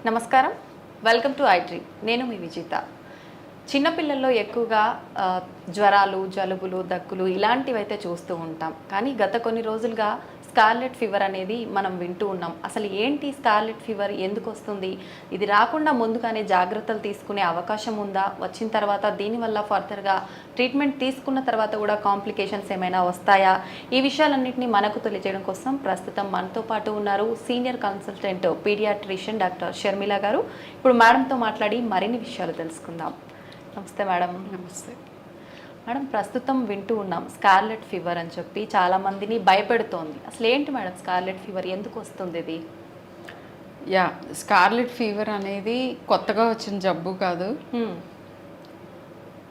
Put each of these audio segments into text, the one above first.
నమస్కారం, welcome to iDream. నేను మీ విజిత. చిన్నపిల్లల్లో ఎక్కువగా జ్వరాలు, జలుబులు, దగ్గులు ఇలాంటివి అయితే చూస్తూ ఉంటాం. కానీ గత కొన్ని రోజులుగా స్కార్లెట్ ఫీవర్ అనేది మనం వింటూ ఉన్నాం. అసలు ఏంటి స్కార్లెట్ ఫీవర్, ఎందుకు వస్తుంది, ఇది రాకుండా ముందుగానే జాగ్రత్తలు తీసుకునే అవకాశం ఉందా, వచ్చిన తర్వాత దీనివల్ల ఫర్దర్గా ట్రీట్మెంట్ తీసుకున్న తర్వాత కూడా కాంప్లికేషన్స్ ఏమైనా వస్తాయా, ఈ విషయాలన్నింటినీ మనకు తెలియజేయడం కోసం ప్రస్తుతం మనతో పాటు ఉన్నారు senior consultant paediatrician doctor Sharmila గారు. ఇప్పుడు మేడంతో మాట్లాడి మరిన్ని విషయాలు తెలుసుకుందాం. నమస్తే మేడం. నమస్తే మేడం, ప్రస్తుతం వింటూ ఉన్నాం స్కార్లెట్ ఫీవర్ అని చెప్పి చాలామందిని భయపెడుతోంది. అసలు ఏంటి మేడం స్కార్లెట్ ఫీవర్, ఎందుకు వస్తుంది ఇది? స్కార్లెట్ ఫీవర్ అనేది కొత్తగా వచ్చిన జబ్బు కాదు.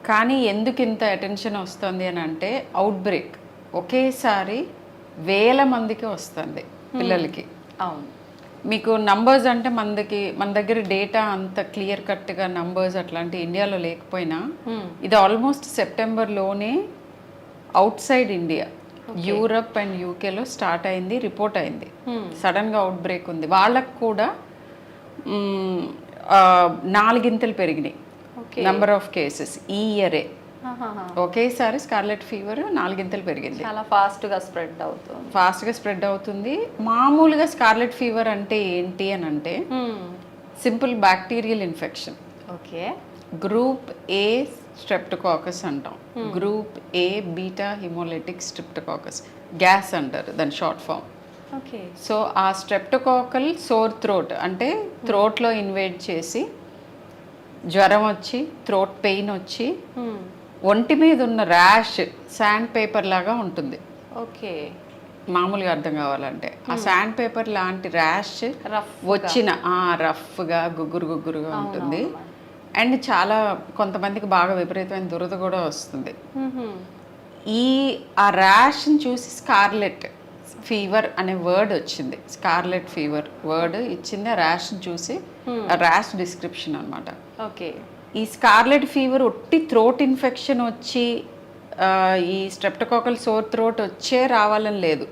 కానీ ఎందుకు ఇంత అటెన్షన్ వస్తుంది అని అంటే అవుట్ బ్రేక్ ఒకేసారి 1000 మందికి వస్తుంది పిల్లలకి. అవును, మీకు నంబర్స్ అంటే మన దగ్గర డేటా అంత క్లియర్ కట్గా నంబర్స్ అట్లాంటి ఇండియాలో లేకపోయినా ఇది ఆల్మోస్ట్ సెప్టెంబర్లోనే outside India, Europe and యూకేలో స్టార్ట్ అయింది, రిపోర్ట్ అయింది. సడన్గా అవుట్ బ్రేక్ ఉంది. వాళ్ళకు కూడా 4 పెరిగినాయి నెంబర్ ఆఫ్ కేసెస్ ఈ ఇయరే. ఒకేసారి స్కార్లెట్ ఫీవర్ 4 పెరిగింది. చాలా ఫాస్ట్గా స్ప్రెడ్ అవుతుంది. మామూలుగా స్కార్లెట్ ఫీవర్ అంటే ఏంటి అని అంటే simple bacterial infection. Okay, group A streptococcus అంటాం. Group A beta haemolytic streptococcus, GAS అంటారు దాని షార్ట్ ఫామ్. ఓకే, సో ఆ స్ట్రెప్టోకాకల్ సోర్ థ్రోట్ అంటే థ్రోట్లో ఇన్వేడ్ చేసి జ్వరం వచ్చి, థ్రోట్ పెయిన్ వచ్చి, ఒంటి మీద ఉన్న ర్యాష్ శాండ్ పేపర్ లాగా ఉంటుంది. ఓకే, మామూలుగా అర్థం కావాలంటే ఆ శాండ్ పేపర్ లాంటి ర్యాష్ వచ్చిన రఫ్గా గుగ్గురుగా ఉంటుంది. అండ్ చాలా కొంతమందికి బాగా విపరీతమైన దురద కూడా వస్తుంది. ఆ ర్యాష్ని చూసి స్కార్లెట్ ఫీవర్ అనే వర్డ్ వచ్చింది. స్కార్లెట్ ఫీవర్ వర్డ్ ఇచ్చింది ఆ ర్యాష్ని చూసి, ఆ ర్యాష్ డిస్క్రిప్షన్ అనమాట. ఓకే, ఈ స్కార్లెట్ ఫీవర్ ఒట్టి థ్రోట్ ఇన్ఫెక్షన్ వచ్చి ఈ స్ట్రెప్టోకాకల్ సోర్ థ్రోట్ వచ్చే రావాలని లేదు.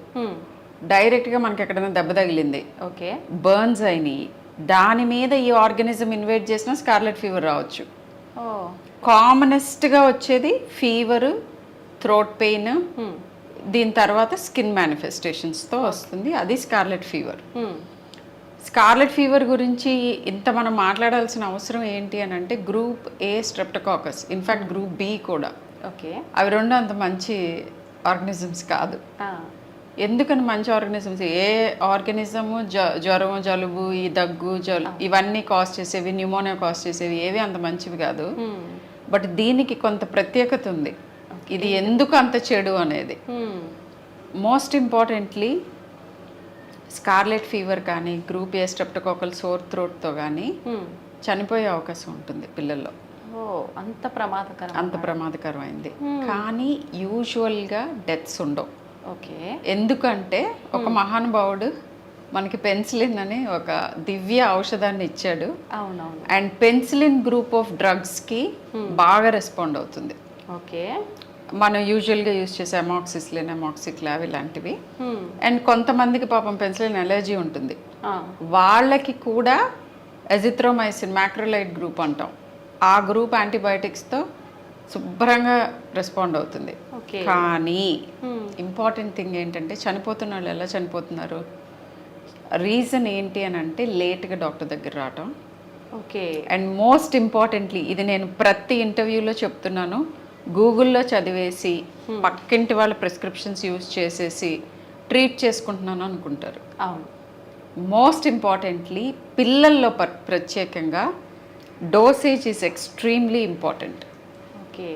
డైరెక్ట్గా మనకి ఎక్కడైనా దెబ్బ తగిలింది, ఓకే, బర్న్స్ అయినాయి, దాని మీద ఈ ఆర్గానిజం ఇన్వేట్ చేసిన స్కార్లెట్ ఫీవర్ రావచ్చు. కామనెస్ట్గా వచ్చేది ఫీవర్, థ్రోట్ పెయిన్, దీని తర్వాత స్కిన్ మేనిఫెస్టేషన్స్తో వస్తుంది. అది స్కార్లెట్ ఫీవర్. స్కార్లెట్ ఫీవర్ గురించి ఇంత మనం మాట్లాడాల్సిన అవసరం ఏంటి అని అంటే group A streptococcus, in fact group B కూడా, ఓకే, అవి రెండు అంత మంచి ఆర్గనిజమ్స్ కాదు. ఎందుకని మంచి ఆర్గనిజమ్స్? ఏ ఆర్గనిజము జ్వరం, జలుబు, ఈ దగ్గు, ఇవన్నీ కాజ్ చేసేవి, న్యూమోనియా కాజ్ చేసేవి ఏవి అంత మంచివి కాదు. బట్ దీనికి కొంత ప్రత్యేకత ఉంది. ఇది ఎందుకు అంత చెడు అనేది. మోస్ట్ ఇంపార్టెంట్లీ స్కార్లెట్ ఫీవర్ కానీ, గ్రూప్ ఏ స్ట్రెప్టోకాకల్ సోర్ థ్రోట్తో కానీ చనిపోయే అవకాశం ఉంటుంది పిల్లల్లో. అంత ప్రమాదకరమైంది. కానీ యూజువల్గా డెత్స్ ఉండవు. ఓకే, ఎందుకంటే ఒక మహానుభావుడు మనకి పెన్సిలిన్ అని ఒక దివ్య ఔషధాన్ని ఇచ్చాడు. అవునవును. అండ్ పెన్సిలిన్ గ్రూప్ ఆఫ్ డ్రగ్స్కి బాగా రెస్పాండ్ అవుతుంది. ఓకే, మనం యూజువల్గా యూజ్ చేసే అమాక్సిసిలిన్, అమాక్సిక్లావ్ ఇలాంటివి. అండ్ కొంతమందికి పాపం పెన్సిలిన్ అలర్జీ ఉంటుంది, వాళ్ళకి కూడా ఎజిథ్రోమైసిన్, మ్యాక్రోలైడ్ గ్రూప్ అంటాం, ఆ గ్రూప్ యాంటీబయాటిక్స్తో శుభ్రంగా రెస్పాండ్ అవుతుంది. కానీ ఇంపార్టెంట్ థింగ్ ఏంటంటే చనిపోతున్న వాళ్ళు ఎలా చనిపోతున్నారు, రీజన్ ఏంటి అని అంటే లేట్గా డాక్టర్ దగ్గర రావటం. ఓకే, అండ్ మోస్ట్ ఇంపార్టెంట్లీ ఇది నేను ప్రతి ఇంటర్వ్యూలో చెప్తున్నాను, గూగుల్లో చదివేసి పక్కింటి వాళ్ళ ప్రిస్క్రిప్షన్స్ యూజ్ చేసేసి ట్రీట్ చేసుకుంటున్నాను అనుకుంటారు. అవును. మోస్ట్ ఇంపార్టెంట్లీ పిల్లల్లో ప్రత్యేకంగా dosage is extremely important. Okay,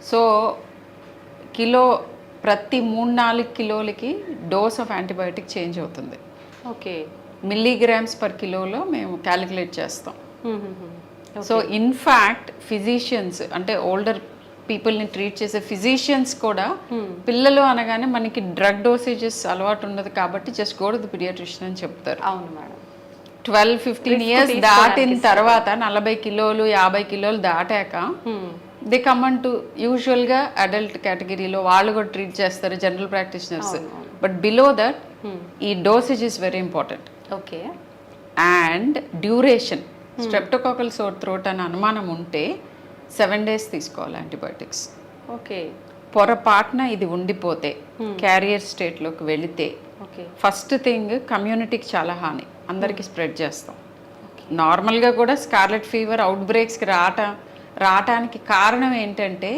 so ప్రతి 3-4 కిలోలకి డోస్ ఆఫ్ యాంటీబయాటిక్ చేంజ్ అవుతుంది. ఓకే, మిల్లీగ్రామ్స్ పర్ కిలోలో మేము క్యాలిక్యులేట్ చేస్తాం. సో ఇన్ఫ్యాక్ట్ ఫిజిషియన్స్ అంటే ఓల్డర్ పీపుల్ని ట్రీట్ చేసే ఫిజిషియన్స్ కూడా పిల్లలు అనగానే మనకి డ్రగ్ డోసేజెస్ అలవాటు ఉండదు కాబట్టి just go to the paediatrician అని చెప్తారు. అవును మేడం. 12-15 ఇయర్స్ దాటిన తర్వాత 40 కిలోలు 50 కిలోలు దాటాక దే కమన్ టు యూజువల్గా అడల్ట్ కేటగిరీలో వాళ్ళు కూడా ట్రీట్ చేస్తారు, general practitioners. But below that ఈ dosage is very important. Okay, and duration. Streptococcal sore throat అని అనుమానం ఉంటే 7 days తీసుకోవాలి యాంటీబయాటిక్స్. ఓకే. పొరపాటున ఇది ఉండిపోతే క్యారియర్ స్టేట్లోకి వెళితే ఓకే. ఫస్ట్ థింగ్ కమ్యూనిటీకి చాలా హాని, అందరికీ స్ప్రెడ్ చేస్తాం. నార్మల్గా కూడా స్కార్లెట్ ఫీవర్ అవుట్ బ్రేక్స్కి రావటానికి కారణం ఏంటంటే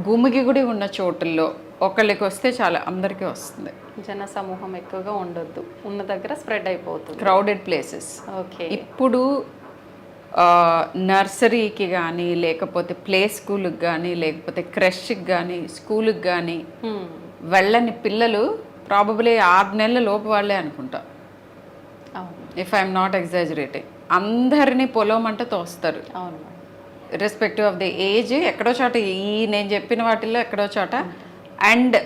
గుమిగిగుడి ఉన్న చోటుల్లో ఒకళ్ళకి వస్తే చాలా అందరికీ వస్తుంది. జన సమూహం ఎక్కువగా ఉండొద్దు, ఉన్న దగ్గర స్ప్రెడ్ అయిపోతుంది. Crowded places. ఓకే. ఇప్పుడు నర్సరీకి కానీ లేకపోతే ప్లే స్కూల్కి కానీ లేకపోతే క్రష్కి కానీ స్కూల్కి కానీ వెళ్ళని పిల్లలు ప్రాబబ్లీ 6 నెలల లోపు వాళ్ళే అనుకుంటా, ఇఫ్ ఐఎమ్ నాట్ ఎగ్జాజరేటింగ్. అందరినీ పొలమంటే తోస్తారు. అవును. రెస్పెక్టివ్ ఆఫ్ ది ఏజ్, ఎక్కడో చోట నేను చెప్పిన వాటిల్లో ఎక్కడో చోట. అండ్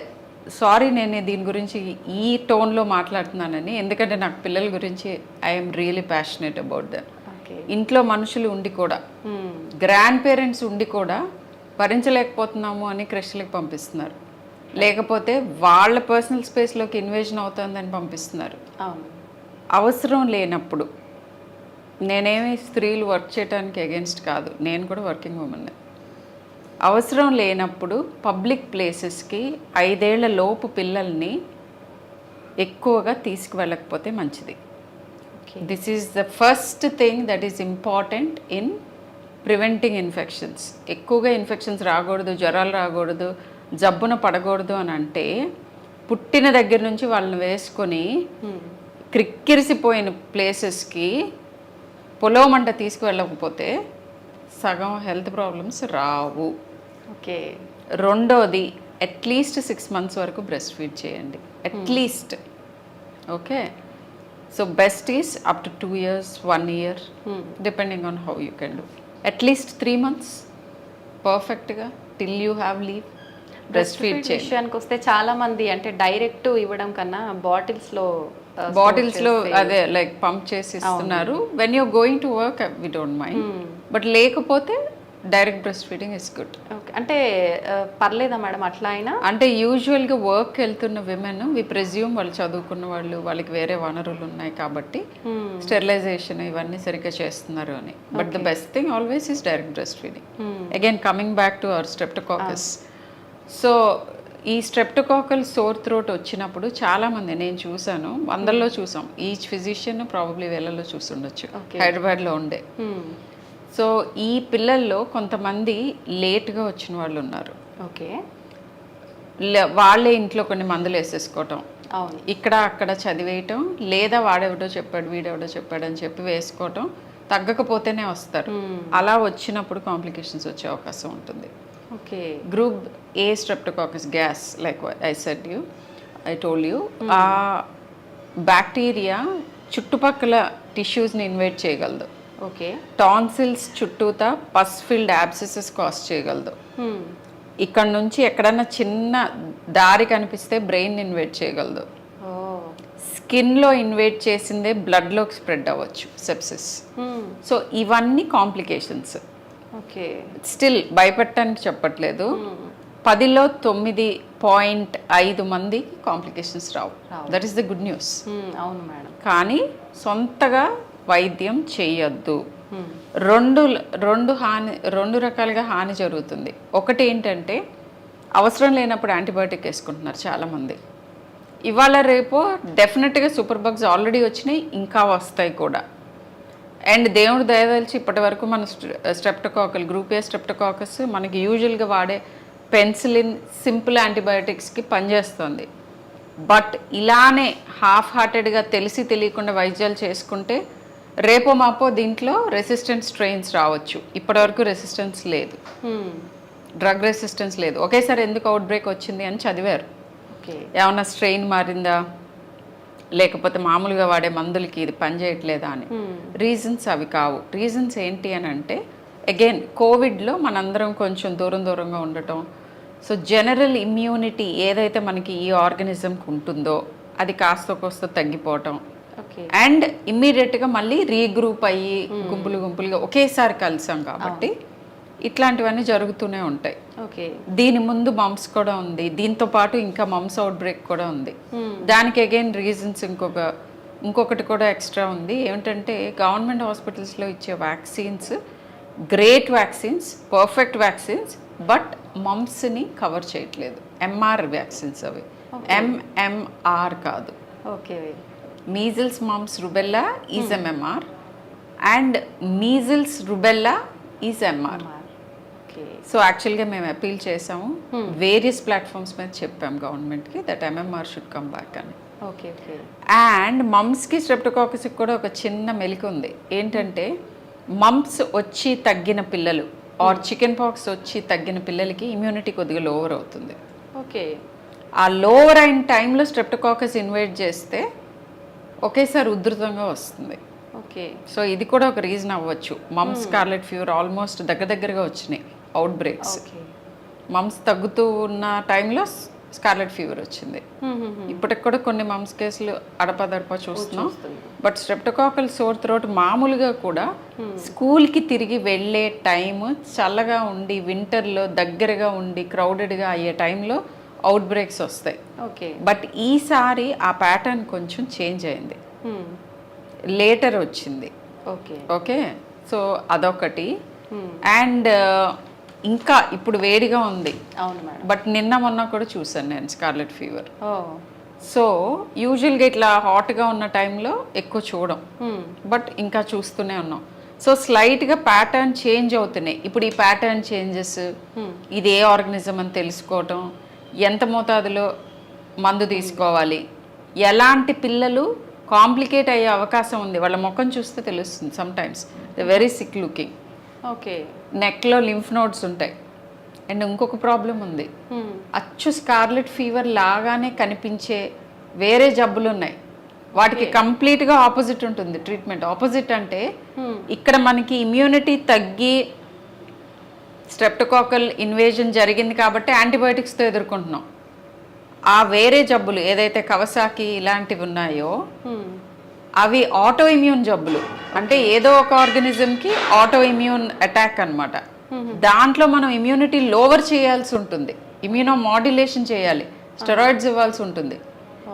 సారీ, నేను దీని గురించి ఈ టోన్లో మాట్లాడుతున్నానని, ఎందుకంటే నాకు పిల్లల గురించి I'm really passionate about that. ఇంట్లో మనుషులు ఉండి కూడా, గ్రాండ్ పేరెంట్స్ ఉండి కూడా భరించలేకపోతున్నాము అని క్రష్లకు పంపిస్తున్నారు, లేకపోతే వాళ్ళ పర్సనల్ స్పేస్లోకి ఇన్వేషన్ అవుతుందని పంపిస్తున్నారు. అవసరం లేనప్పుడు, నేనేమి స్త్రీలు వర్క్ చేయడానికి అగెన్స్ట్ కాదు, నేను కూడా వర్కింగ్ ఉమెన్. అవసరం లేనప్పుడు పబ్లిక్ ప్లేసెస్కి 5 ఏళ్ల లోపు పిల్లల్ని ఎక్కువగా తీసుకువెళ్ళకపోతే మంచిది. This is the first thing that is important in preventing infections. ఎక్కువగా ఇన్ఫెక్షన్స్ రాకూడదు, జ్వరాలు రాకూడదు, జబ్బున పడకూడదు అని అంటే పుట్టిన దగ్గర నుంచి వాళ్ళని వేసుకొని క్రిక్కిరిసిపోయిన ప్లేసెస్కి పొలవమంట తీసుకువెళ్ళకపోతే సగం హెల్త్ ప్రాబ్లమ్స్ రావు. ఓకే. రెండోది, అట్లీస్ట్ 6 months వరకు బ్రెస్ట్ ఫీడ్ చేయండి, at least. Okay. So best is up to 2 years, 1 year, depending on how you can do. At least 3 months పర్ఫెక్ట్గా till you have leave breast feed చేయండి. విషయానికి వస్తే చాలా మంది అంటే డైరెక్ట్ ఇవ్వడం కన్నా బాటిల్స్లో అదే లైక్ పంప్ చేసి ఇస్తున్నారు. When you're going to work we don't mind, but లేకపోతే direct breast feeding is good. Okay. అంటే పర్లేదా మేడం అట్లా అయినా? అంటే యూజువల్గా వర్క్ వెళ్తున్న విమెన్ వి ప్రెజ్యూమ్ వాళ్ళు చదువుకున్న వాళ్ళు, వాళ్ళకి వేరే వనరులు ఉన్నాయి కాబట్టి స్టెరిలైజేషన్ ఇవన్నీ సరిగ్గా చేస్తున్నారు అని. But the best thing always is direct breast feeding. Again coming back to our streptococcus. So ఈ స్ట్రెప్టోకాకల్ సోర్ థ్రోట్ వచ్చినప్పుడు చాలామంది, నేను చూసాను, 100లో చూసాం, ఈచ్ ఫిజిషియన్ ప్రాబబ్లీ వేలలో చూసుండొచ్చు హైదరాబాద్లో ఉండే. సో ఈ పిల్లల్లో కొంతమంది లేట్గా వచ్చిన వాళ్ళు ఉన్నారు. ఓకే. వాళ్ళే ఇంట్లో కొన్ని మందులు వేసేసుకోవటం, అవును, ఇక్కడ అక్కడ చదివేయటం, లేదా వాడెవడో చెప్పాడు వీడెవడో చెప్పాడు అని చెప్పి వేసుకోవటం, తగ్గకపోతేనే వస్తారు. అలా వచ్చినప్పుడు కాంప్లికేషన్స్ వచ్చే అవకాశం ఉంటుంది. Okay. Group A streptococcus gas, like I told you, ఆ బ్యాక్టీరియా చుట్టుపక్కల టిష్యూస్ని ఇన్వైట్ చేయగలదు. ఓకే. టాన్సిల్స్ చుట్టూతా పస్ ఫిల్డ్ యాబ్సెసెస్ కాజ్ చేయగలదు. ఇక్కడ నుంచి ఎక్కడన్నా చిన్న దారి కనిపిస్తే బ్రెయిన్ ఇన్వైట్ చేయగలదు. స్కిన్లో ఇన్వైట్ చేసిందే బ్లడ్లోకి స్ప్రెడ్ అవ్వచ్చు, సెప్సిస్. సో ఇవన్నీ కాంప్లికేషన్స్. ఓకే. స్టిల్ భయపెట్టడానికి చెప్పట్లేదు, 10లో 9.5 మందికి complications Rao. That is the good news. అవును మేడం. కానీ సొంతగా వైద్యం చేయొద్దు. రెండు రకాలుగా హాని జరుగుతుంది. ఒకటి ఏంటంటే, అవసరం లేనప్పుడు యాంటీబయాటిక్ వేసుకుంటున్నారు చాలామంది. ఇవాళ రేపు డెఫినెట్గా సూపర్ బగ్స్ ఆల్రెడీ వచ్చినాయి, ఇంకా వస్తాయి కూడా. అండ్ దేవుడు దయదలిచి ఇప్పటి వరకు మన స్ట్రెప్టోకాకల్ గ్రూప్ ఏ స్ట్రెప్టోకాకస్ మనకి యూజువల్గా వాడే పెన్సిలిన్ సింపుల్ యాంటీబయాటిక్స్కి పనిచేస్తుంది. బట్ ఇలానే హాఫ్ హార్టెడ్గా తెలిసి తెలియకుండా వైద్యాలు చేసుకుంటే రేపో మాపో దీంట్లో రెసిస్టెంట్ స్ట్రెయిన్స్ రావచ్చు. ఇప్పటివరకు రెసిస్టెన్స్ లేదు, డ్రగ్ రెసిస్టెన్స్ లేదు. ఒకేసారి ఎందుకు అవుట్ బ్రేక్ వచ్చింది అని చదివారు. ఏమన్నా స్ట్రెయిన్ మారిందా, లేకపోతే మామూలుగా వాడే మందులకి ఇది పనిచేయట్లేదా అని. రీజన్స్ అవి కావు. రీజన్స్ ఏంటి అని అంటే, అగైన్ కోవిడ్లో మనందరం కొంచెం దూరంగా ఉండటం. సో జనరల్ ఇమ్యూనిటీ ఏదైతే మనకి ఈ ఆర్గానిజంకి ఉంటుందో అది కాస్త తగ్గిపోవటం, అండ్ ఇమ్మీడియట్గా మళ్ళీ రీగ్రూప్ అయ్యి గుంపులుగా ఒకేసారి కలిసాం కాబట్టి ఇట్లాంటివన్నీ జరుగుతూనే ఉంటాయి. ఓకే. దీని ముందు మమ్స్ కూడా ఉంది, దీంతో పాటు ఇంకా మమ్స్ అవుట్ బ్రేక్ కూడా ఉంది. దానికి అగైన్ రీజన్స్ ఇంకొక ఇంకొకటి కూడా ఎక్స్ట్రా ఉంది ఏమిటంటే గవర్నమెంట్ హాస్పిటల్స్లో ఇచ్చే vaccines great vaccines, perfect vaccines, but మమ్స్ని కవర్ చేయట్లేదు. ఎంఆర్ వ్యాక్సిన్స్ అవి, ఎంఎంఆర్ కాదు. Okay. Measles, mumps, rubella is MMR and measles, rubella is MR. So యాక్చువల్గా మేము అపీల్ చేసాము, వేరియస్ ప్లాట్ఫామ్స్ మీద చెప్పాము గవర్నమెంట్కి that MMR should come back అని. Okay okay. అండ్ మమ్స్కి స్ట్రెప్టోకాకస్కి కూడా ఒక చిన్న మెలిక ఉంది ఏంటంటే మమ్స్ వచ్చి తగ్గిన పిల్లలు ఆర్ చికెన్ పాక్స్ వచ్చి తగ్గిన పిల్లలకి ఇమ్యూనిటీ కొద్దిగా లోవర్ అవుతుంది. ఓకే. ఆ లోవర్ అయిన టైంలో స్ట్రెప్టోకాకస్ ఇన్వైట్ చేస్తే ఒకేసారి ఉధృతంగా వస్తుంది. ఓకే. సో ఇది కూడా ఒక రీజన్ అవ్వచ్చు. మమ్స్ స్కార్లెట్ ఫీవర్ ఆల్మోస్ట్ దగ్గరగా వచ్చినాయి అవుట్ బ్రేక్స్. మమ్స్ తగ్గుతూ ఉన్న టైంలో స్కార్లెట్ ఫీవర్ వచ్చింది. ఇప్పటికి కూడా కొన్ని మమ్స్ కేసులు అడపదడప చూస్తున్నాం. బట్ స్ట్రెప్టోకాకల్ సోర్ థ్రోట్ మామూలుగా కూడా స్కూల్కి తిరిగి వెళ్ళే టైము చల్లగా ఉండి వింటర్లో దగ్గరగా ఉండి క్రౌడెడ్గా అయ్యే టైంలో అవుట్ బ్రేక్స్ వస్తాయి. ఓకే. బట్ ఈసారి ఆ ప్యాటర్న్ కొంచెం చేంజ్ అయింది, లేటర్ వచ్చింది. ఓకే. ఓకే. సో అదొకటి. అండ్ ఇంకా ఇప్పుడు వేడిగా ఉంది. అవును మేడం. బట్ నిన్న మొన్న కూడా చూసాను నేను స్కార్లెట్ ఫీవర్. ఓ. సో యూజువల్గా ఇట్లా హాట్గా ఉన్న టైంలో ఎక్కువ చూడం, బట్ ఇంకా చూస్తూనే ఉన్నాం. సో స్లైట్గా ప్యాటర్న్ చేంజ్ అవుతున్నాయి. ఇప్పుడు ఈ ప్యాటర్న్ చేంజెస్, ఇది ఏ ఆర్గనిజం అని తెలుసుకోవటం, ఎంత మోతాదులో మందు తీసుకోవాలి, ఎలాంటి పిల్లలు కాంప్లికేట్ అయ్యే అవకాశం ఉంది వాళ్ళ ముఖం చూస్తే తెలుస్తుంది. Some times the very sick looking. Okay. నెక్లో లింఫ్ నోడ్స్ ఉంటాయి. అండ్ ఇంకొక ప్రాబ్లం ఉంది, అచ్చు స్కార్లెట్ ఫీవర్ లాగానే కనిపించే వేరే జబ్బులు ఉన్నాయి. వాటికి కంప్లీట్గా ఆపోజిట్ ఉంటుంది ట్రీట్మెంట్. ఆపోజిట్ అంటే ఇక్కడ మనకి ఇమ్యూనిటీ తగ్గి స్ట్రెప్టోకాకల్ ఇన్వేజన్ జరిగింది కాబట్టి యాంటీబయాటిక్స్తో ఎదుర్కొంటున్నాం. ఆ వేరే జబ్బులు ఏదైతే కవసాకి ఇలాంటివి ఉన్నాయో అవి ఆటో ఇమ్యూన్ జబ్బులు. అంటే ఏదో ఒక ఆర్గనిజంకి ఆటో ఇమ్యూన్ అటాక్ అనమాట. దాంట్లో మనం ఇమ్యూనిటీ లోవర్ చేయాల్సి ఉంటుంది, ఇమ్యూనో మాడ్యులేషన్ చేయాలి, స్టెరాయిడ్స్ ఇవ్వాల్సి ఉంటుంది.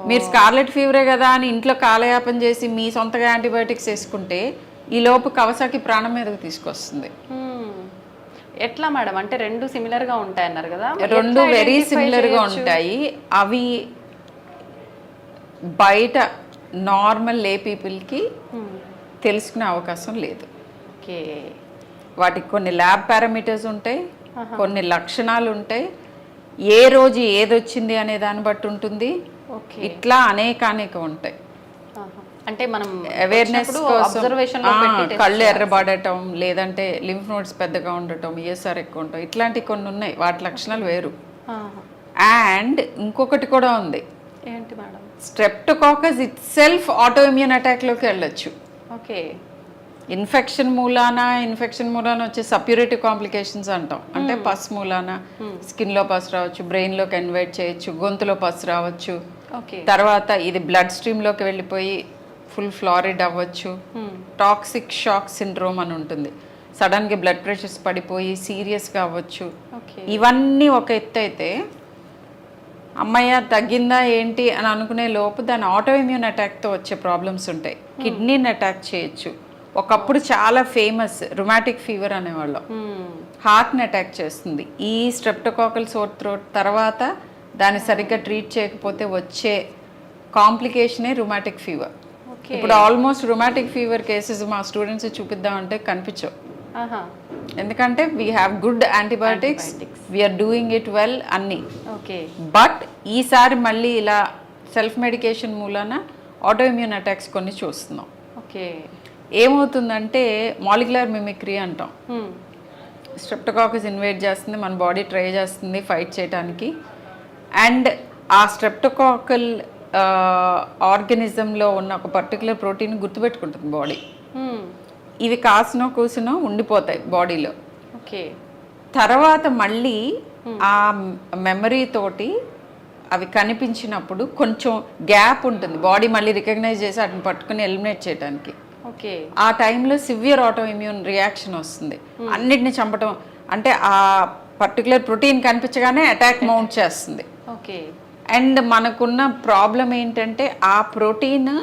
మీరు స్కార్లెట్ ఫీవరే కదా అని ఇంట్లో కాలయాపన చేసి మీ సొంతగా యాంటీబయాటిక్స్ వేసుకుంటే ఈ లోపు కవసాకి ప్రాణం మీదకి తీసుకొస్తుంది. ఎట్లా మేడం? అంటే రెండు సిమిలర్గా ఉంటాయి అన్నారు కదా. రెండు వెరీ సిమిలర్గా ఉంటాయి. అవి బయట నార్మల్ లే పీపుల్కి తెలుసుకునే అవకాశం లేదు. ఓకే. వాటికి కొన్ని ల్యాబ్ పారామీటర్స్ ఉంటాయి, కొన్ని లక్షణాలు ఉంటాయి, ఏ రోజు ఏదొచ్చింది అనే దాన్ని బట్టి ఉంటుంది. ఇట్లా అనేక ఉంటాయి. అంటే మనం అవేర్నెస్ కోసం కళ్ళు ఎర్రబడటం, లేదంటే లింఫ్ నోడ్స్ పెద్దగా ఉండటం, ఈఎస్ఆర్ ఎక్కువ ఉండటం, ఇట్లాంటివి కొన్ని ఉన్నాయి. వాటి లక్షణాలు వేరు. అండ్ ఇంకొకటి కూడా ఉంది. ఏంటి madam? Streptococcus itself autoimmune అటాక్లోకి వెళ్ళొచ్చు. ఓకే. ఇన్ఫెక్షన్ మూలాన వచ్చే సప్యూరేటివ్ కాంప్లికేషన్స్ అంటాం. అంటే పస్ మూలాన స్కిన్లో పస్ రావచ్చు, బ్రెయిన్లోకి ఇన్వైట్ చేయొచ్చు, గొంతులో పస్ రావచ్చు. తర్వాత ఇది బ్లడ్ స్ట్రీమ్లోకి వెళ్ళిపోయి ఫుల్ ఫ్లారిడ్ అవ్వచ్చు. టాక్సిక్ షాక్ సిండ్రోమ్ అని ఉంటుంది, సడన్గా బ్లడ్ ప్రెషర్స్ పడిపోయి సీరియస్గా అవ్వచ్చు. ఇవన్నీ ఒక ఎత్తు అయితే అమ్మయ్య తగ్గిందా ఏంటి అని అనుకునే లోపు దాని ఆటో ఇమ్యూన్ అటాక్తో వచ్చే ప్రాబ్లమ్స్ ఉంటాయి. కిడ్నీని అటాక్ చేయొచ్చు. ఒకప్పుడు చాలా ఫేమస్ రుమాటిక్ ఫీవర్ అనేవాళ్ళం, హార్ట్ని అటాక్ చేస్తుంది. ఈ స్ట్రెప్టోకాకల్ సోర్ థ్రోట్ తర్వాత దాన్ని సరిగ్గా ట్రీట్ చేయకపోతే వచ్చే కాంప్లికేషనే రుమాటిక్ ఫీవర్. ఇప్పుడు ఆల్మోస్ట్ రుమాటిక్ ఫీవర్ కేసెస్ మా స్టూడెంట్స్ చూపిద్దామంటే కనిపించవు. ఎందుకంటే we have good antibiotics, we are doing it well అన్నీ. ఓకే. బట్ ఈసారి మళ్ళీ ఇలా సెల్ఫ్ మెడికేషన్ మూలాన ఆటో ఇమ్యూన్ అటాక్స్ కొన్ని చూస్తున్నాం. ఓకే. ఏమవుతుందంటే మాలిక్యులర్ మిమిక్రీ అంటాం. స్ట్రెప్టోకాకస్ ఇన్వైట్ చేస్తుంది, మన బాడీ ట్రై చేస్తుంది ఫైట్ చేయడానికి. అండ్ ఆ స్ట్రెప్టోకాకల్ ఆర్గనిజంలో ఉన్న ఒక పర్టికులర్ ప్రోటీన్ గుర్తుపెట్టుకుంటుంది బాడీ. ఇవి కాసినో కూసినో ఉండిపోతాయి బాడీలో. ఓకే. తర్వాత మళ్ళీ ఆ మెమరీ తోటి అవి కనిపించినప్పుడు కొంచెం గ్యాప్ ఉంటుంది, బాడీ మళ్ళీ రికగ్నైజ్ చేసి వాటిని పట్టుకుని ఎలిమినేట్ చేయడానికి. ఓకే. ఆ టైంలో సివియర్ ఆటో ఇమ్యూన్ రియాక్షన్ వస్తుంది, అన్నిటిని చంపటం. అంటే ఆ పర్టికులర్ ప్రోటీన్ కనిపించగానే అటాక్ మౌంట్ చేస్తుంది. ఓకే. అండ్ మనకున్న ప్రాబ్లం ఏంటంటే ఆ ప్రోటీన్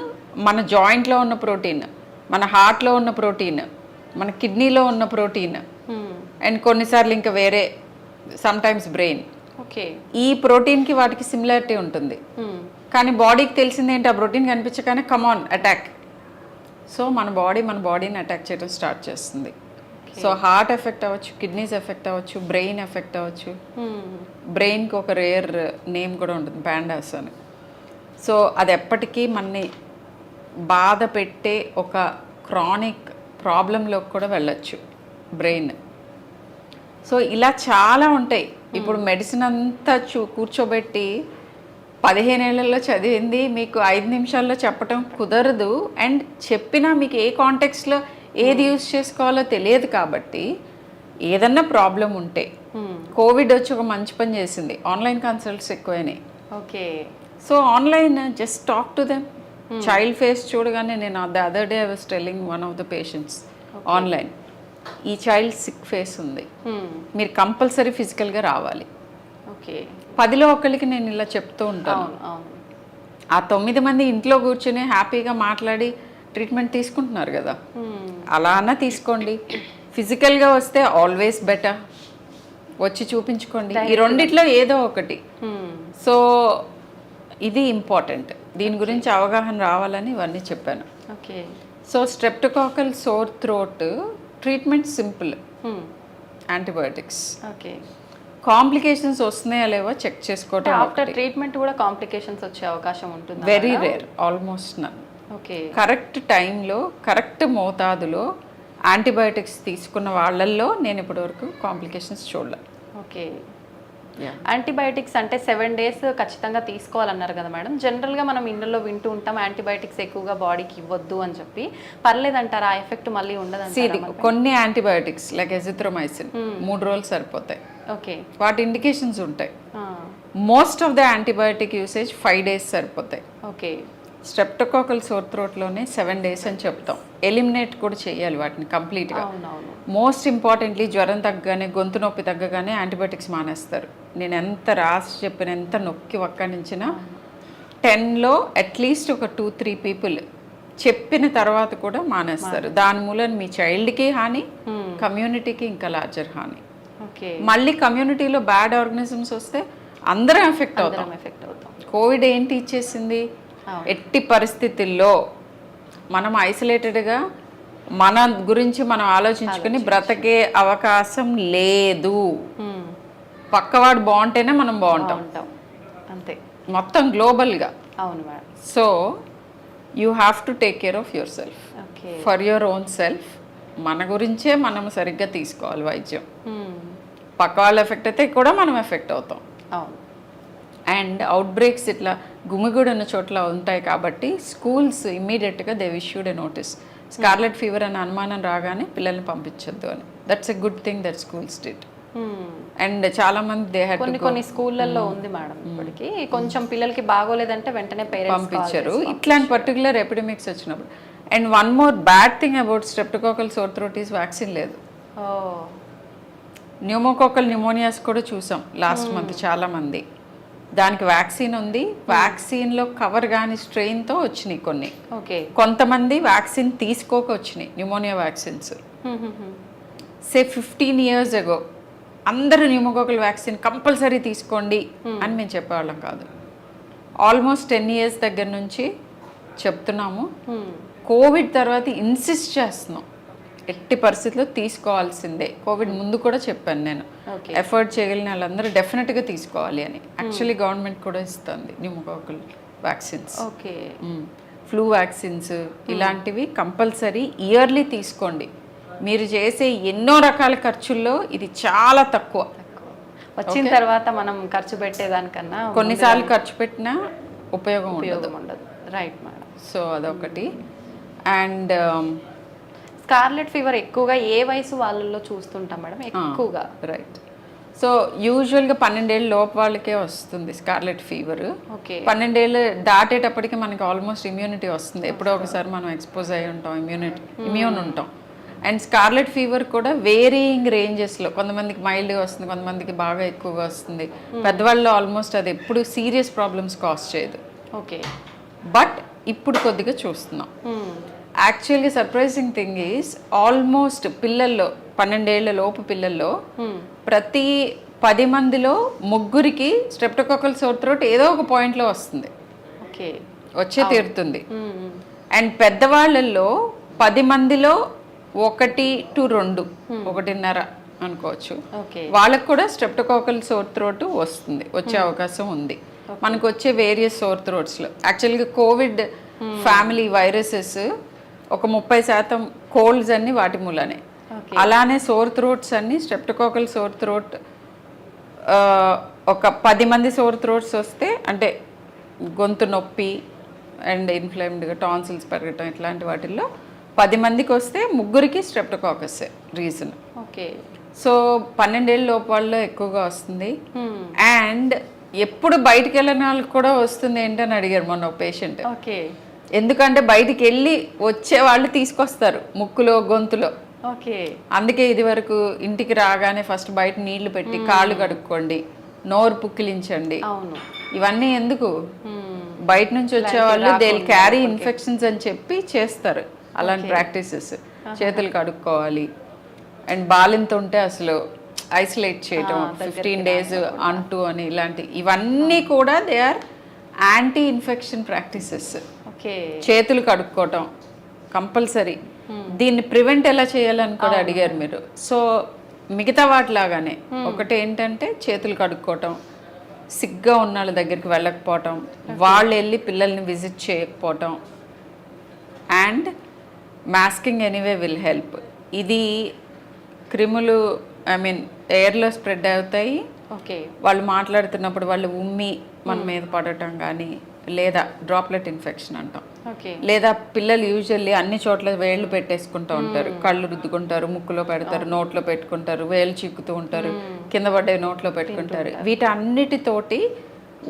మన జాయింట్లో ఉన్న ప్రోటీన్, మన హార్ట్లో ఉన్న ప్రోటీన్, మన కిడ్నీలో ఉన్న ప్రోటీన్, అండ్ కొన్నిసార్లు ఇంకా వేరే సమ్టైమ్స్ బ్రెయిన్, ఓకే, ఈ ప్రోటీన్కి వాటికి సిమిలారిటీ ఉంటుంది. కానీ బాడీకి తెలిసింది ఏంటి, ఆ ప్రోటీన్ కనిపించగానే కమాన్ అటాక్. సో మన బాడీని అటాక్ చేయడం స్టార్ట్ చేస్తుంది. సో హార్ట్ ఎఫెక్ట్ అవ్వచ్చు, కిడ్నీస్ ఎఫెక్ట్ అవ్వచ్చు, బ్రెయిన్ ఎఫెక్ట్ అవ్వచ్చు. బ్రెయిన్కి ఒక రేర్ నేమ్ కూడా ఉంటుంది, ప్యాండాస్ అని. సో అది ఎప్పటికీ మనని బాధ పెట్టే ఒక క్రానిక్ ప్రాబ్లంలోకి కూడా వెళ్ళచ్చు బ్రెయిన్. సో ఇలా చాలా ఉంటాయి. ఇప్పుడు మెడిసిన్ అంతా కూర్చోబెట్టి 15 ఏళ్లలో చదివింది మీకు 5 నిమిషాల్లో చెప్పటం కుదరదు. అండ్ చెప్పినా మీకు ఏ కాంటెక్స్లో ఏది యూజ్ చేసుకోవాలో తెలియదు. కాబట్టి ఏదన్నా ప్రాబ్లం ఉంటే, కోవిడ్ వచ్చి ఒక మంచి పని చేసింది, ఆన్లైన్ కన్సల్ట్స్ ఎక్కువైనాయి. Okay, so online just talk to them. Child face చూడగానే నేను the other day I was telling one of the patients online, ఈ చైల్డ్ సిక్ ఫేస్ ఉంది, మీరు కంపల్సరీ ఫిజికల్గా రావాలి. ఓకే, 10లో ఒకరికి నేను ఇలా చెప్తూ ఉంటాను. ఆ 9 మంది ఇంట్లో కూర్చొని హ్యాపీగా మాట్లాడి ట్రీట్మెంట్ తీసుకుంటున్నారు కదా, అలా అన్నా తీసుకోండి. ఫిజికల్గా వస్తే ఆల్వేస్ బెటర్, వచ్చి చూపించుకోండి. ఈ రెండిట్లో ఏదో ఒకటి. సో ఇది ఇంపార్టెంట్, దీని గురించి అవగాహన రావాలని ఇవన్నీ చెప్పాను. Okay, so స్ట్రెప్టోకాకల్ sore throat treatment simple, antibiotics. Okay, complications వస్తున్నాయా లేవో చెక్ చేసుకోవటం. ఆఫ్టర్ ట్రీట్మెంట్ కూడా కాంప్లికేషన్స్ వచ్చే అవకాశం ఉంటుంది? వెరీ రేర్, ఆల్మోస్ట్ నన్. ఓకే, కరెక్ట్ టైంలో కరెక్ట్ మోతాదులో యాంటీబయోటిక్స్ తీసుకున్న వాళ్ళల్లో నేను ఇప్పటివరకు కాంప్లికేషన్స్ చూడలే. ఓకే, యాంటీబయాటిక్స్ అంటే 7 days ఖచ్చితంగా తీసుకోవాలన్నారు కదా మేడం. జనరల్గా మనం ఇండ్లలో వింటూ ఉంటాం యాంటీబయాటిక్స్ ఎక్కువగా బాడీకి ఇవ్వద్దు అని చెప్పి. పర్లేదంటారా, ఆ ఎఫెక్ట్ మళ్ళీ ఉండదు? కొన్ని యాంటీబయాటిక్స్ లైక్ ఎజిథ్రోమైసిన్ 3 రోజులు సరిపోతాయి. ఓకే, వాటి ఇండికేషన్స్ ఉంటాయి. Most of the antibiotic usage 5 days సరిపోతాయి. ఓకే, స్ట్రెప్టోకాకల్ సోర్ థ్రోట్లోనే 7 days అని చెప్తాం. ఎలిమినేట్ కూడా చేయాలి వాటిని కంప్లీట్గా. మోస్ట్ ఇంపార్టెంట్లీ జ్వరం తగ్గగానే, గొంతు నొప్పి తగ్గగానే యాంటీబయాటిక్స్ మానేస్తారు. నేను ఎంత రాసి చెప్పిన, ఎంత నొక్కి వక్కడించినా 10లో అట్లీస్ట్ ఒక 2-3 people చెప్పిన తర్వాత కూడా మానేస్తారు. దాని మూలన మీ చైల్డ్కి హాని, కమ్యూనిటీకి ఇంకా లార్జర్ హాని. మళ్ళీ కమ్యూనిటీలో బ్యాడ్ ఆర్గనిజమ్స్ వస్తే అందరం ఎఫెక్ట్ అవుతాం. కోవిడ్ ఏంటి ఇచ్చేసింది, ఎట్టి పరిస్థితుల్లో మనం ఐసోలేటెడ్గా మన గురించి మనం ఆలోచించుకుని బ్రతకే అవకాశం లేదు. పక్కవాడు బాగుంటేనే మనం బాగుంటాం, అంతే, మొత్తం గ్లోబల్గా. అవును madam. So you have to take care of your self, for your own self. మన గురించే మనం సరిగ్గా తీసుకోవాలి వైద్యం. పక్క వాళ్ళు ఎఫెక్ట్ అయితే కూడా మనం ఎఫెక్ట్ అవుతాం. అండ్ అవుట్ బ్రేక్స్ ఇట్లా గుమిగూడి ఉన్న చోట్ల ఉంటాయి కాబట్టి స్కూల్స్ ఇమ్మీడియట్గా they issued a notice, scarlet fever అనే అనుమానం రాగానే పిల్లల్ని పంపించొద్దు అని. That's a good thing that schools did. And చాలా మంది దే హ్యాడ్ కొన్ని స్కూళ్ళల్లో ఉంది మేడం ఇప్పటికి. కొంచెం పిల్లలకి బాగోలేదంటే వెంటనే పేరెంట్స్ పంపించారు ఇట్లాంటి పర్టికులర్ ఎపిడమిక్స్ వచ్చినప్పుడు. And one more bad thing about స్ట్రెప్టోకాకల్ sore throat is vaccine లేదు. న్యూమోకాకల్ న్యూమోనియాస్ కూడా చూసాం లాస్ట్ మంత్ చాలా మంది. దానికి వ్యాక్సిన్ ఉంది, వ్యాక్సిన్లో కవర్ కాని స్ట్రెయిన్తో వచ్చినాయి కొన్ని. కొంతమంది వ్యాక్సిన్ తీసుకోక వచ్చినాయి న్యూమోనియా వ్యాక్సిన్స్. సే 15 years ago అందరూ న్యూమోకాకల్ వ్యాక్సిన్ కంపల్సరీ తీసుకోండి అని మేము చెప్పేవాళ్ళం కాదు. ఆల్మోస్ట్ 10 years దగ్గర నుంచి చెప్తున్నాము. కోవిడ్ తర్వాత ఇన్సిస్ట్ చేస్తున్నాం, ఎట్టి పరిస్థితుల్లో తీసుకోవాల్సిందే. కోవిడ్ ముందు కూడా చెప్పాను నేను, ఎఫర్ట్ చేయగలిగిన వాళ్ళందరూ డెఫినెట్గా తీసుకోవాలి అని. యాక్చువల్లీ గవర్నమెంట్ కూడా ఇస్తుంది న్యూమోకాకల్ వ్యాక్సిన్స్, ఫ్లూ వ్యాక్సిన్స్ ఇలాంటివి కంపల్సరీ ఇయర్లీ తీసుకోండి. మీరు చేసే ఎన్నో రకాల ఖర్చుల్లో ఇది చాలా తక్కువ. వచ్చిన తర్వాత మనం ఖర్చు పెట్టేదానికన్నా కొన్నిసార్లు ఖర్చు పెట్టినా ఉపయోగం ఉండదు. Right madam. సో అదొకటి. అండ్ స్కార్లెట్ ఫీవర్ ఎక్కువగా ఏ వయసు వాళ్ళల్లో చూస్తుంటాం మేడం ఎక్కువగా? రైట్. సో యూజువల్గా 12 ఏళ్ళ లోపు వాళ్ళకే వస్తుంది స్కార్లెట్ ఫీవర్. 12 ఏళ్ళు దాటేటప్పటికి మనకి ఆల్మోస్ట్ ఇమ్యూనిటీ వస్తుంది. ఎప్పుడో ఒకసారి మనం ఎక్స్పోజ్ అయి ఉంటాం, ఇమ్యూన్ ఉంటాం. అండ్ స్కార్లెట్ ఫీవర్ కూడా వేరియింగ్ రేంజెస్లో, కొంతమందికి మైల్డ్గా వస్తుంది, కొంతమందికి బాగా ఎక్కువగా వస్తుంది. పెద్దవాళ్ళు ఆల్మోస్ట్ అది ఎప్పుడు సీరియస్ ప్రాబ్లమ్స్ కాజ్ చేయదు. ఓకే. బట్ ఇప్పుడు కొద్దిగా చూస్తున్నాం. యాక్చువల్గా సర్ప్రైజింగ్ థింగ్ ఈజ్ ఆల్మోస్ట్ పిల్లల్లో 12 ఏళ్ల లోపు పిల్లల్లో ప్రతి 10 మందిలో 3 స్ట్రెప్టోకాకల్ సోర్ థ్రోట్ ఏదో ఒక పాయింట్లో వస్తుంది, ఓకే, వచ్చే తీరుతుంది. అండ్ పెద్దవాళ్ళల్లో 10 మందిలో 1 to 2, 1.5 అనుకోవచ్చు, వాళ్ళకు కూడా స్ట్రెప్టోకాకల్ సోర్ థ్రోట్ వచ్చే అవకాశం ఉంది. మనకు వచ్చే వేరియస్ సోర్ థ్రోట్స్లో యాక్చువల్గా కోవిడ్ ఫ్యామిలీ వైరసెస్ ఒక 30% కోల్డ్స్ అన్ని వాటి మూలనే. అలానే సోర్ థ్రోట్స్ అన్ని స్ట్రెప్టోకాకల్ సోర్ థ్రోట్ ఒక 10 మంది సోర్ థ్రోట్స్ వస్తే, అంటే గొంతు నొప్పి అండ్ ఇన్ఫ్లేమ్డ్గా టాన్సిల్స్ పెరగటం ఇట్లాంటి వాటిల్లో 10 మందికి వస్తే 3 స్ట్రెప్టోకాకస్ రీజన్. ఓకే. సో 12 ఏళ్ళ లోపు వాళ్ళలో ఎక్కువగా వస్తుంది. అండ్ ఎప్పుడు బయటికి వెళ్ళిన వాళ్ళకి కూడా వస్తుంది ఏంటని అడిగారు మొన్న ఒక పేషెంట్. ఓకే. ఎందుకంటే బయటికి వెళ్ళి వచ్చే వాళ్ళు తీసుకొస్తారు ముక్కులో గొంతులో. ఓకే. అందుకే ఇది వరకు ఇంటికి రాగానే ఫస్ట్ బయట నీళ్లు పెట్టి కాళ్ళు కడుక్కోండి, నోరు పుక్కిలించండి. ఇవన్నీ ఎందుకు? బయట నుంచి వచ్చే వాళ్ళు దే క్యారీ ఇన్ఫెక్షన్స్ అని చెప్పి చేస్తారు అలాంటి ప్రాక్టీసెస్. చేతులు కడుక్కోవాలి అండ్ బాలింత ఉంటే అసలు ఐసోలేట్ చేయటం 15 days అంటూ అని ఇలాంటి ఇవన్నీ కూడా they are anti infection practices. చేతులు కడుక్కోవటం కంపల్సరీ. దీన్ని ప్రివెంట్ ఎలా చేయాలని కూడా అడిగారు మీరు. సో మిగతా వాటిలాగానే ఒకటి ఏంటంటే చేతులు కడుక్కోవటం, సిగ్గా ఉన్న వాళ్ళ దగ్గరికి వెళ్ళకపోవటం, వాళ్ళు వెళ్ళి పిల్లల్ని విజిట్ చేయకపోవటం, and masking anyway will help. ఇది క్రిములు ఎయిర్లో స్ప్రెడ్ అవుతాయి. వాళ్ళు మాట్లాడుతున్నప్పుడు వాళ్ళు ఉమ్మి మన మీద పడటం కానీ, లేదా డ్రాప్లెట్ ఇన్ఫెక్షన్ అంటాం, లేదా పిల్లలు యూజువల్లీ అన్ని చోట్ల వేళ్ళు పెట్టేసుకుంటూ ఉంటారు, కళ్ళు రుద్దుకుంటారు, ముక్కులో పెడతారు, నోట్లో పెట్టుకుంటారు, వేళ్ళు చిక్కుతూ ఉంటారు, కింద పడ్డే నోట్లో పెట్టుకుంటారు. వీటన్నిటితోటి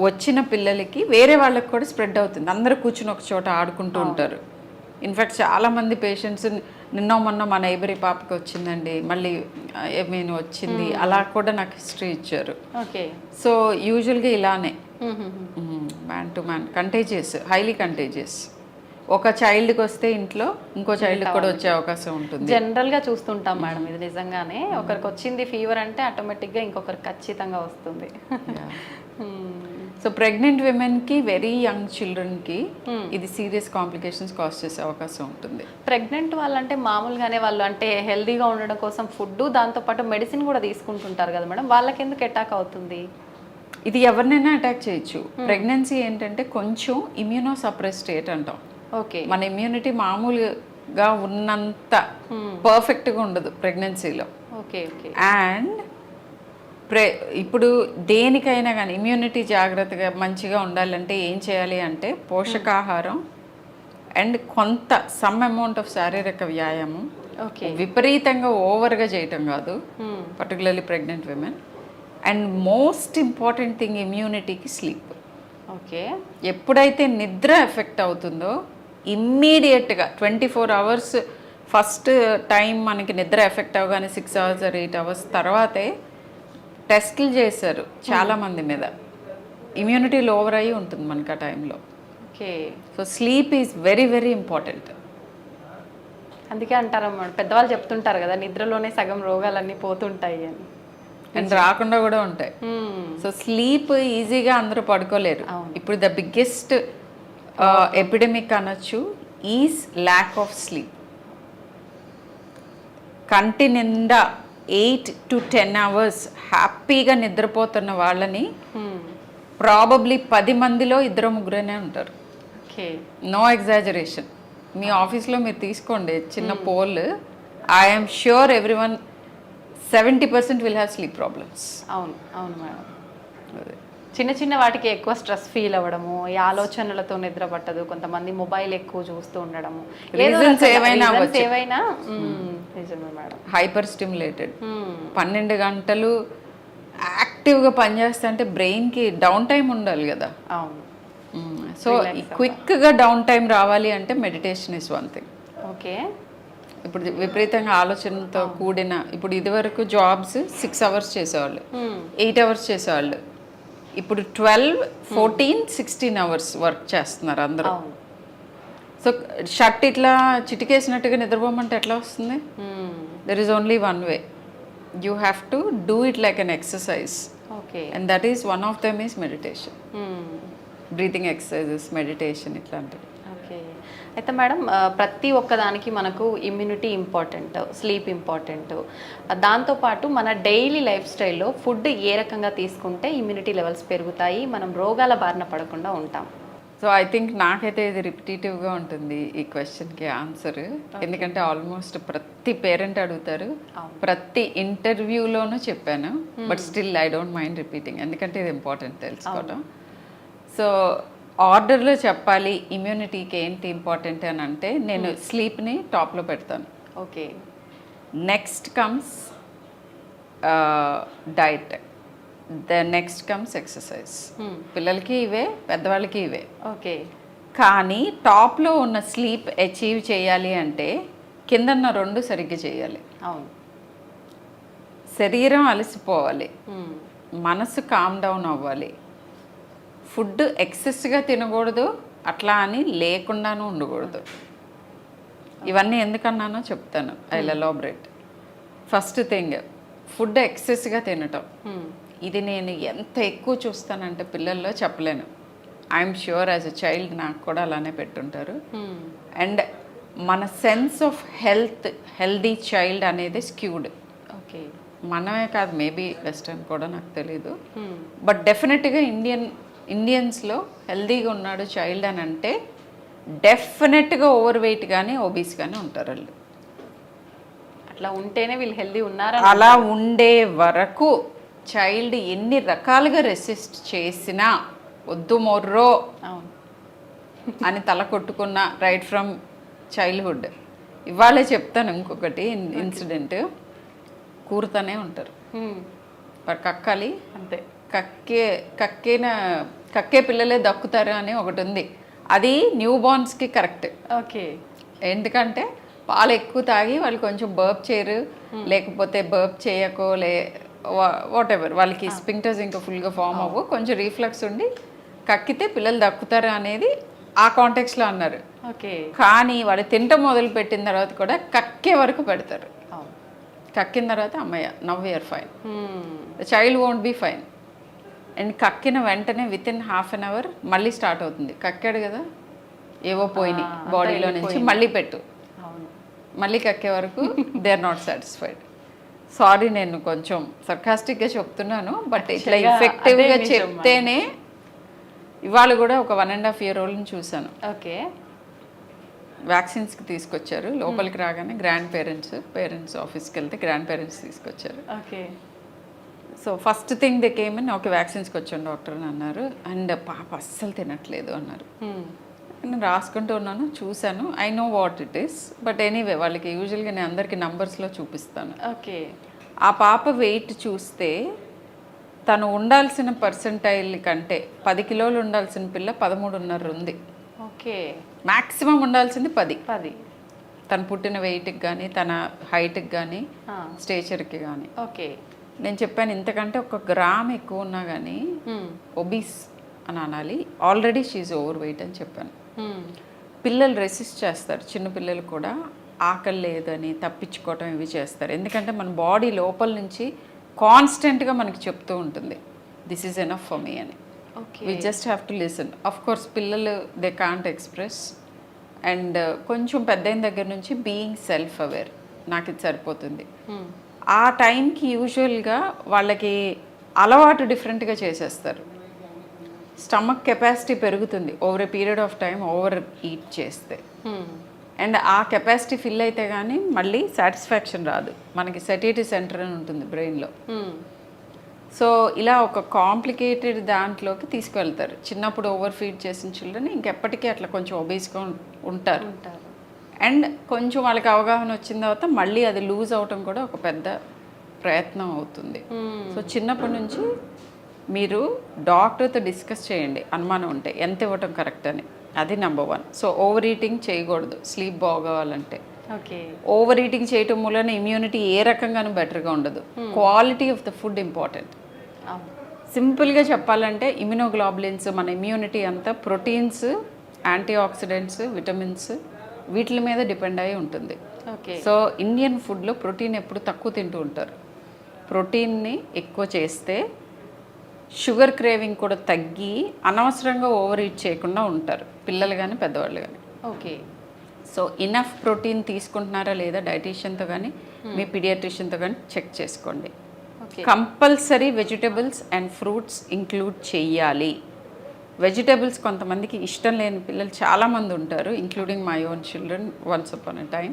వచ్చిన పిల్లలకి వేరే వాళ్ళకి కూడా స్ప్రెడ్ అవుతుంది. అందరూ కూర్చుని ఒక చోట ఆడుకుంటూ ఉంటారు. ఇన్ఫ్యాక్ట్ చాలామంది పేషెంట్స్ నిన్న మొన్న మా నైబరీ పాపకి వచ్చిందండి, మళ్ళీ వచ్చింది, అలా కూడా నాకు హిస్టరీ ఇచ్చారు. సో యూజువల్గా ఇలానే man to man contagious, highly contagious. ఒక చైల్డ్కి వస్తే ఇంట్లో ఇంకో చైల్డ్కి కూడా వచ్చే అవకాశం ఉంటుంది. జనరల్గా చూస్తుంటాం మేడం, ఇది నిజంగానే. ఒకరికి వచ్చింది ఫీవర్ అంటే ఆటోమేటిక్గా ఇంకొకరికి ఖచ్చితంగా వస్తుంది. సో ప్రెగ్నెంట్ విమెన్కి, వెరీ యంగ్ చిల్డ్రన్కి ఇది సీరియస్ కాంప్లికేషన్స్ కాజ్ చేసే అవకాశం ఉంటుంది. ప్రెగ్నెంట్ వాళ్ళంటే మామూలుగానే వాళ్ళు అంటే హెల్దీగా ఉండడం కోసం ఫుడ్, దాంతోపాటు మెడిసిన్ కూడా తీసుకుంటుంటారు కదా మేడం, వాళ్ళకి ఎందుకు అటాక్ అవుతుంది? ఇది ఎవరినైనా అటాక్ చేయొచ్చు. ప్రెగ్నెన్సీ ఏంటంటే కొంచెం ఇమ్యూనో సప్రెస్ స్టేట్ అంటాం. ఓకే. మన ఇమ్యూనిటీ మామూలుగా ఉన్నంత పర్ఫెక్ట్గా ఉండదు ప్రెగ్నెన్సీలో. ఓకే. ఓకే. అండ్ ఇప్పుడు దేనికైనా కానీ ఇమ్యూనిటీ జాగ్రత్తగా మంచిగా ఉండాలంటే ఏం చేయాలి అంటే పోషకాహారం అండ్ కొంత సమ్ అమౌంట్ ఆఫ్ శారీరక వ్యాయామం, విపరీతంగా ఓవర్గా చేయటం కాదు, particularly pregnant women. And most important thing ఇమ్యూనిటీకి స్లీప్. ఓకే. ఎప్పుడైతే నిద్ర ఎఫెక్ట్ అవుతుందో ఇమ్మీడియట్గా 24 hours ఫస్ట్ టైం మనకి నిద్ర ఎఫెక్ట్ అవ్వగానే 6 hours or 8 hours తర్వాతే టెస్టులు చేశారు చాలామంది మీద, ఇమ్యూనిటీ లోవర్ అయ్యి ఉంటుంది మనకి ఆ టైంలో. Okay. So sleep is very very important. అందుకే అంటారన్నమాట, పెద్దవాళ్ళు చెప్తుంటారు కదా, నిద్రలోనే సగం రోగాలన్నీ పోతుంటాయి అని. అండ్ రాకుండా కూడా ఉంటాయి. సో స్లీప్ ఈజీగా అందరూ పడుకోలేరు. ఇప్పుడు ద బిగ్గెస్ట్ ఎపిడమిక్ అనొచ్చు ఈజ్ ల్యాక్ ఆఫ్ స్లీప్. కంటి నిండా 8 to 10 hours హ్యాపీగా నిద్రపోతున్న వాళ్ళని ప్రాబబ్లీ 10 మందిలో 2-3 ఉంటారు. No exaggeration. మీ ఆఫీస్లో మీరు తీసుకోండి చిన్న poll, I'm sure everyone 70% will have sleep problems. అవును. అవును మేడం. చిన్న చిన్న వాటికి ఎక్కువ స్ట్రెస్ ఫీల్ అవ్వడము, ఈ ఆలోచనలతో నిద్ర పట్టదు, కొంతమంది మొబైల్ ఎక్కువ చూస్తూ ఉండడము, ఏవైనా నిజమే మేడం. హైపర్ స్టిమ్యులేటెడ్ 12 గంటలు యాక్టివ్గా పనిచేస్తా అంటే బ్రెయిన్కి డౌన్ టైం ఉండాలి కదా. అవును. సో క్విక్గా డౌన్ టైం రావాలి అంటే meditation is one thing. Okay. ఇప్పుడు విపరీతంగా ఆలోచనతో కూడిన, ఇప్పుడు ఇదివరకు జాబ్స్ 6 hours చేసేవాళ్ళు, 8 hours చేసేవాళ్ళు, ఇప్పుడు 12, 14, 16 hours వర్క్ చేస్తున్నారు అందరూ. సో షర్ట్ ఇట్లా చిటికేసినట్టుగా నిద్రపోమంటే ఎట్లా వస్తుంది? There is only one way. You have to do it like an exercise. Okay. And that is one of them is meditation. Breathing exercises, meditation ఇట్లాంటివి. Okay. అయితే madam ప్రతి ఒక్కదానికి మనకు ఇమ్యూనిటీ ఇంపార్టెంట్, స్లీప్ ఇంపార్టెంట్. దాంతోపాటు మన daily life స్టైల్లో food ఏ రకంగా తీసుకుంటే ఇమ్యూనిటీ లెవెల్స్ పెరుగుతాయి, మనం రోగాల బారిన పడకుండా ఉంటాం? సో ఐ థింక్ నాకైతే ఇది రిపిటేటివ్గా ఉంటుంది ఈ క్వశ్చన్కి ఆన్సర్. ఎందుకంటే ఆల్మోస్ట్ ప్రతి పేరెంట్ అడుగుతారు, ప్రతి ఇంటర్వ్యూలోనూ చెప్పాను. But still I don't mind repeating, ఎందుకంటే ఇది ఇంపార్టెంట్ తెలుసుకోవడం. సో ఆర్డర్లో చెప్పాలి ఇమ్యూనిటీకి ఏంటి ఇంపార్టెంట్ అని అంటే, నేను స్లీప్ని టాప్లో పెడతాను. Okay. Next comes diet, the next comes exercise. పిల్లలకి ఇవే, పెద్దవాళ్ళకి ఇవే. ఓకే. కానీ టాప్లో ఉన్న స్లీప్ అచీవ్ చేయాలి అంటే కిందన్న రెండు సరిగ్గా చేయాలి. అవును. శరీరం అలసిపోవాలి, మనసు కామ్ డౌన్ అవ్వాలి. ఫుడ్ ఎక్సెస్గా తినకూడదు, అట్లా అని లేకుండానూ ఉండకూడదు. ఇవన్నీ ఎందుకన్నానో చెప్తాను, I elaborate. First thing, food ఎక్సెస్గా తినటం. ఇది నేను ఎంత ఎక్కువ చూస్తానంటే పిల్లల్లో చెప్పలేను. I'm sure as a child నాకు కూడా అలానే పెట్టుంటారు. అండ్ మన సెన్స్ ఆఫ్ హెల్దీ చైల్డ్ అనేది స్క్యూడ్. ఓకే. మనమే కాదు, మేబీ వెస్టర్న్ కూడా నాకు తెలీదు. బట్ డెఫినెట్గా ఇండియన్స్లో హెల్దీగా ఉన్నాడు చైల్డ్ అని అంటే డెఫినెట్గా ఓవర్ వెయిట్ కానీ ఒబీస్ కానీ ఉంటారు వాళ్ళు. అట్లా ఉంటేనే వీళ్ళు హెల్దీ ఉన్నారా? అలా ఉండే వరకు చైల్డ్ ఎన్ని రకాలుగా రెసిస్ట్ చేసినా వద్దు మొర్రో అని తల కొట్టుకున్న రైట్ ఫ్రమ్ చైల్డ్హుడ్. ఇవాళే చెప్తాను ఇంకొకటి ఇన్సిడెంట్. కూరుతూనే ఉంటారు, వాడు కక్కాలి అంతే. కక్కే పిల్లలే దక్కుతారు అని ఒకటి ఉంది. అది న్యూ బార్న్స్కి కరెక్ట్. ఓకే. ఎందుకంటే పాలు ఎక్కువ తాగి వాళ్ళు కొంచెం బర్ప్ చేయరు, లేకపోతే బర్ప్ చేయకో, వాట్ ఎవర్, వాళ్ళకి స్పింక్టర్స్ ఇంకా ఫుల్గా ఫామ్ అవ్వు, కొంచెం రీఫ్లక్స్ ఉండి కక్కితే పిల్లలు దక్కుతారు అనేది ఆ కాంటెక్స్లో అన్నారు. ఓకే. కానీ వాళ్ళు తింటం మొదలు పెట్టిన తర్వాత కూడా కక్కే వరకు పెడతారు. కక్కిన తర్వాత అమ్మయ్య, now you are fine, child won't be fine. And కక్కిన వెంటనే with in half an hour మళ్ళీ స్టార్ట్ అవుతుంది. కక్కాడు కదా, ఏవో పోయినాయి బాడీలో నుంచి, మళ్ళీ పెట్టు, మళ్ళీ కక్కే వరకు they are not satisfied. Sorry, నేను కొంచెం సర్కాస్టిక్గా చెప్తున్నాను, బట్ ఇట్లా ఎఫెక్టివ్గా చెప్తేనే. ఇవాళ కూడా ఒక 1.5 year oldని చూశాను. ఓకే. వ్యాక్సిన్స్కి తీసుకొచ్చారు. లోపలికి రాగానే పేరెంట్స్ ఆఫీస్కి వెళ్తే గ్రాండ్ పేరెంట్స్ తీసుకొచ్చారు. Okay. So first thing they came in, okay వ్యాక్సిన్స్కి వచ్చాను డాక్టర్ అని అన్నారు. అండ్ పాప అస్సలు తినట్లేదు అన్నారు. నేను రాసుకుంటూ ఉన్నాను, చూశాను. I know what it is, but anyway వాళ్ళకి యూజువల్గా నేను అందరికీ నంబర్స్లో చూపిస్తాను. ఓకే. ఆ పాప వెయిట్ చూస్తే తను ఉండాల్సిన పర్సెంటైల్ కంటే 10 kilos ఉండాల్సిన పిల్ల 13.5 ఉంది. ఓకే. మ్యాక్సిమం ఉండాల్సింది 10. తను పుట్టిన వెయిట్కి కానీ, తన హైట్కి కానీ, స్టేచర్కి కానీ. ఓకే. నేను చెప్పాను ఇంతకంటే 1 gram ఎక్కువ ఉన్నా కానీ ఒబీస్ అని అనాలి, ఆల్రెడీ షీఈ్ ఓవర్ వెయిట్ అని చెప్పాను. పిల్లలు రెసిస్ట్ చేస్తారు, చిన్న పిల్లలు కూడా ఆకలి లేదని తప్పించుకోవటం ఇవి చేస్తారు. ఎందుకంటే మన బాడీ లోపల నుంచి కాన్స్టెంట్గా మనకి చెప్తూ ఉంటుంది, this is enough for me అని. We just have to listen. Of course పిల్లలు దే కాంట్ ఎక్స్ప్రెస్. అండ్ కొంచెం పెద్దయిన దగ్గర నుంచి బీయింగ్ సెల్ఫ్ అవేర్, నాకు ఇది సరిపోతుంది. ఆ టైంకి యూజువల్గా వాళ్ళకి అలవాటు డిఫరెంట్గా చేసేస్తారు. స్టమక్ కెపాసిటీ పెరుగుతుంది over a period of time over eat చేస్తే. అండ్ ఆ కెపాసిటీ ఫిల్ అయితే కానీ మళ్ళీ సాటిస్ఫాక్షన్ రాదు. మనకి సెటిటీ సెంటర్ అని ఉంటుంది బ్రెయిన్లో. సో ఇలా ఒక కాంప్లికేటెడ్ దాంట్లోకి తీసుకువెళ్తారు. చిన్నప్పుడు ఓవర్ ఫీడ్ చేసిన చిల్డ్రన్ ఇంకెప్పటికీ అట్లా కొంచెం ఒబేస్గా ఉంటారు. అండ్ కొంచెం వాళ్ళకి అవగాహన వచ్చిన తర్వాత మళ్ళీ అది లూజ్ అవటం కూడా ఒక పెద్ద ప్రయత్నం అవుతుంది. సో చిన్నప్పటి నుంచి మీరు డాక్టర్తో డిస్కస్ చేయండి, అనుమానం ఉంటే ఎంత ఇవ్వటం కరెక్ట్ అని. అది నెంబర్ 1. సో ఓవర్ ఈటింగ్ చేయకూడదు స్లీప్ బాగోవాలంటే. ఓకే. ఓవర్ ఈటింగ్ చేయటం వలన ఇమ్యూనిటీ ఏ రకంగానూ బెటర్గా ఉండదు. Quality of the food important. సింపుల్గా చెప్పాలంటే ఇమ్యూనోగ్లోబులిన్స్, మన ఇమ్యూనిటీ అంతా ప్రోటీన్స్ యాంటీ ఆక్సిడెంట్స్, విటమిన్స్ వీటి మీద డిపెండ్ అయి ఉంటుంది. ఓకే. సో ఇండియన్ ఫుడ్లో ప్రోటీన్ ఎప్పుడు తక్కువ తింటూ ఉంటారు. ప్రోటీన్ని ఎక్కువ చేస్తే షుగర్ క్రేవింగ్ కూడా తగ్గి అనవసరంగా ఓవర్ ఈట్ చేయకుండా ఉంటారు పిల్లలు కానీ పెద్దవాళ్ళు కానీ. ఓకే. సో ఇనఫ్ ప్రోటీన్ తీసుకుంటున్నారా లేదా డైటీషియన్తో కానీ మీ పీడియాట్రిషియన్తో కానీ చెక్ చేసుకోండి. Okay. Compulsory vegetables and fruits include చెయ్యాలి. వెజిటబుల్స్ కొంతమందికి ఇష్టం లేని పిల్లలు చాలామంది ఉంటారు, including my own children once upon a time.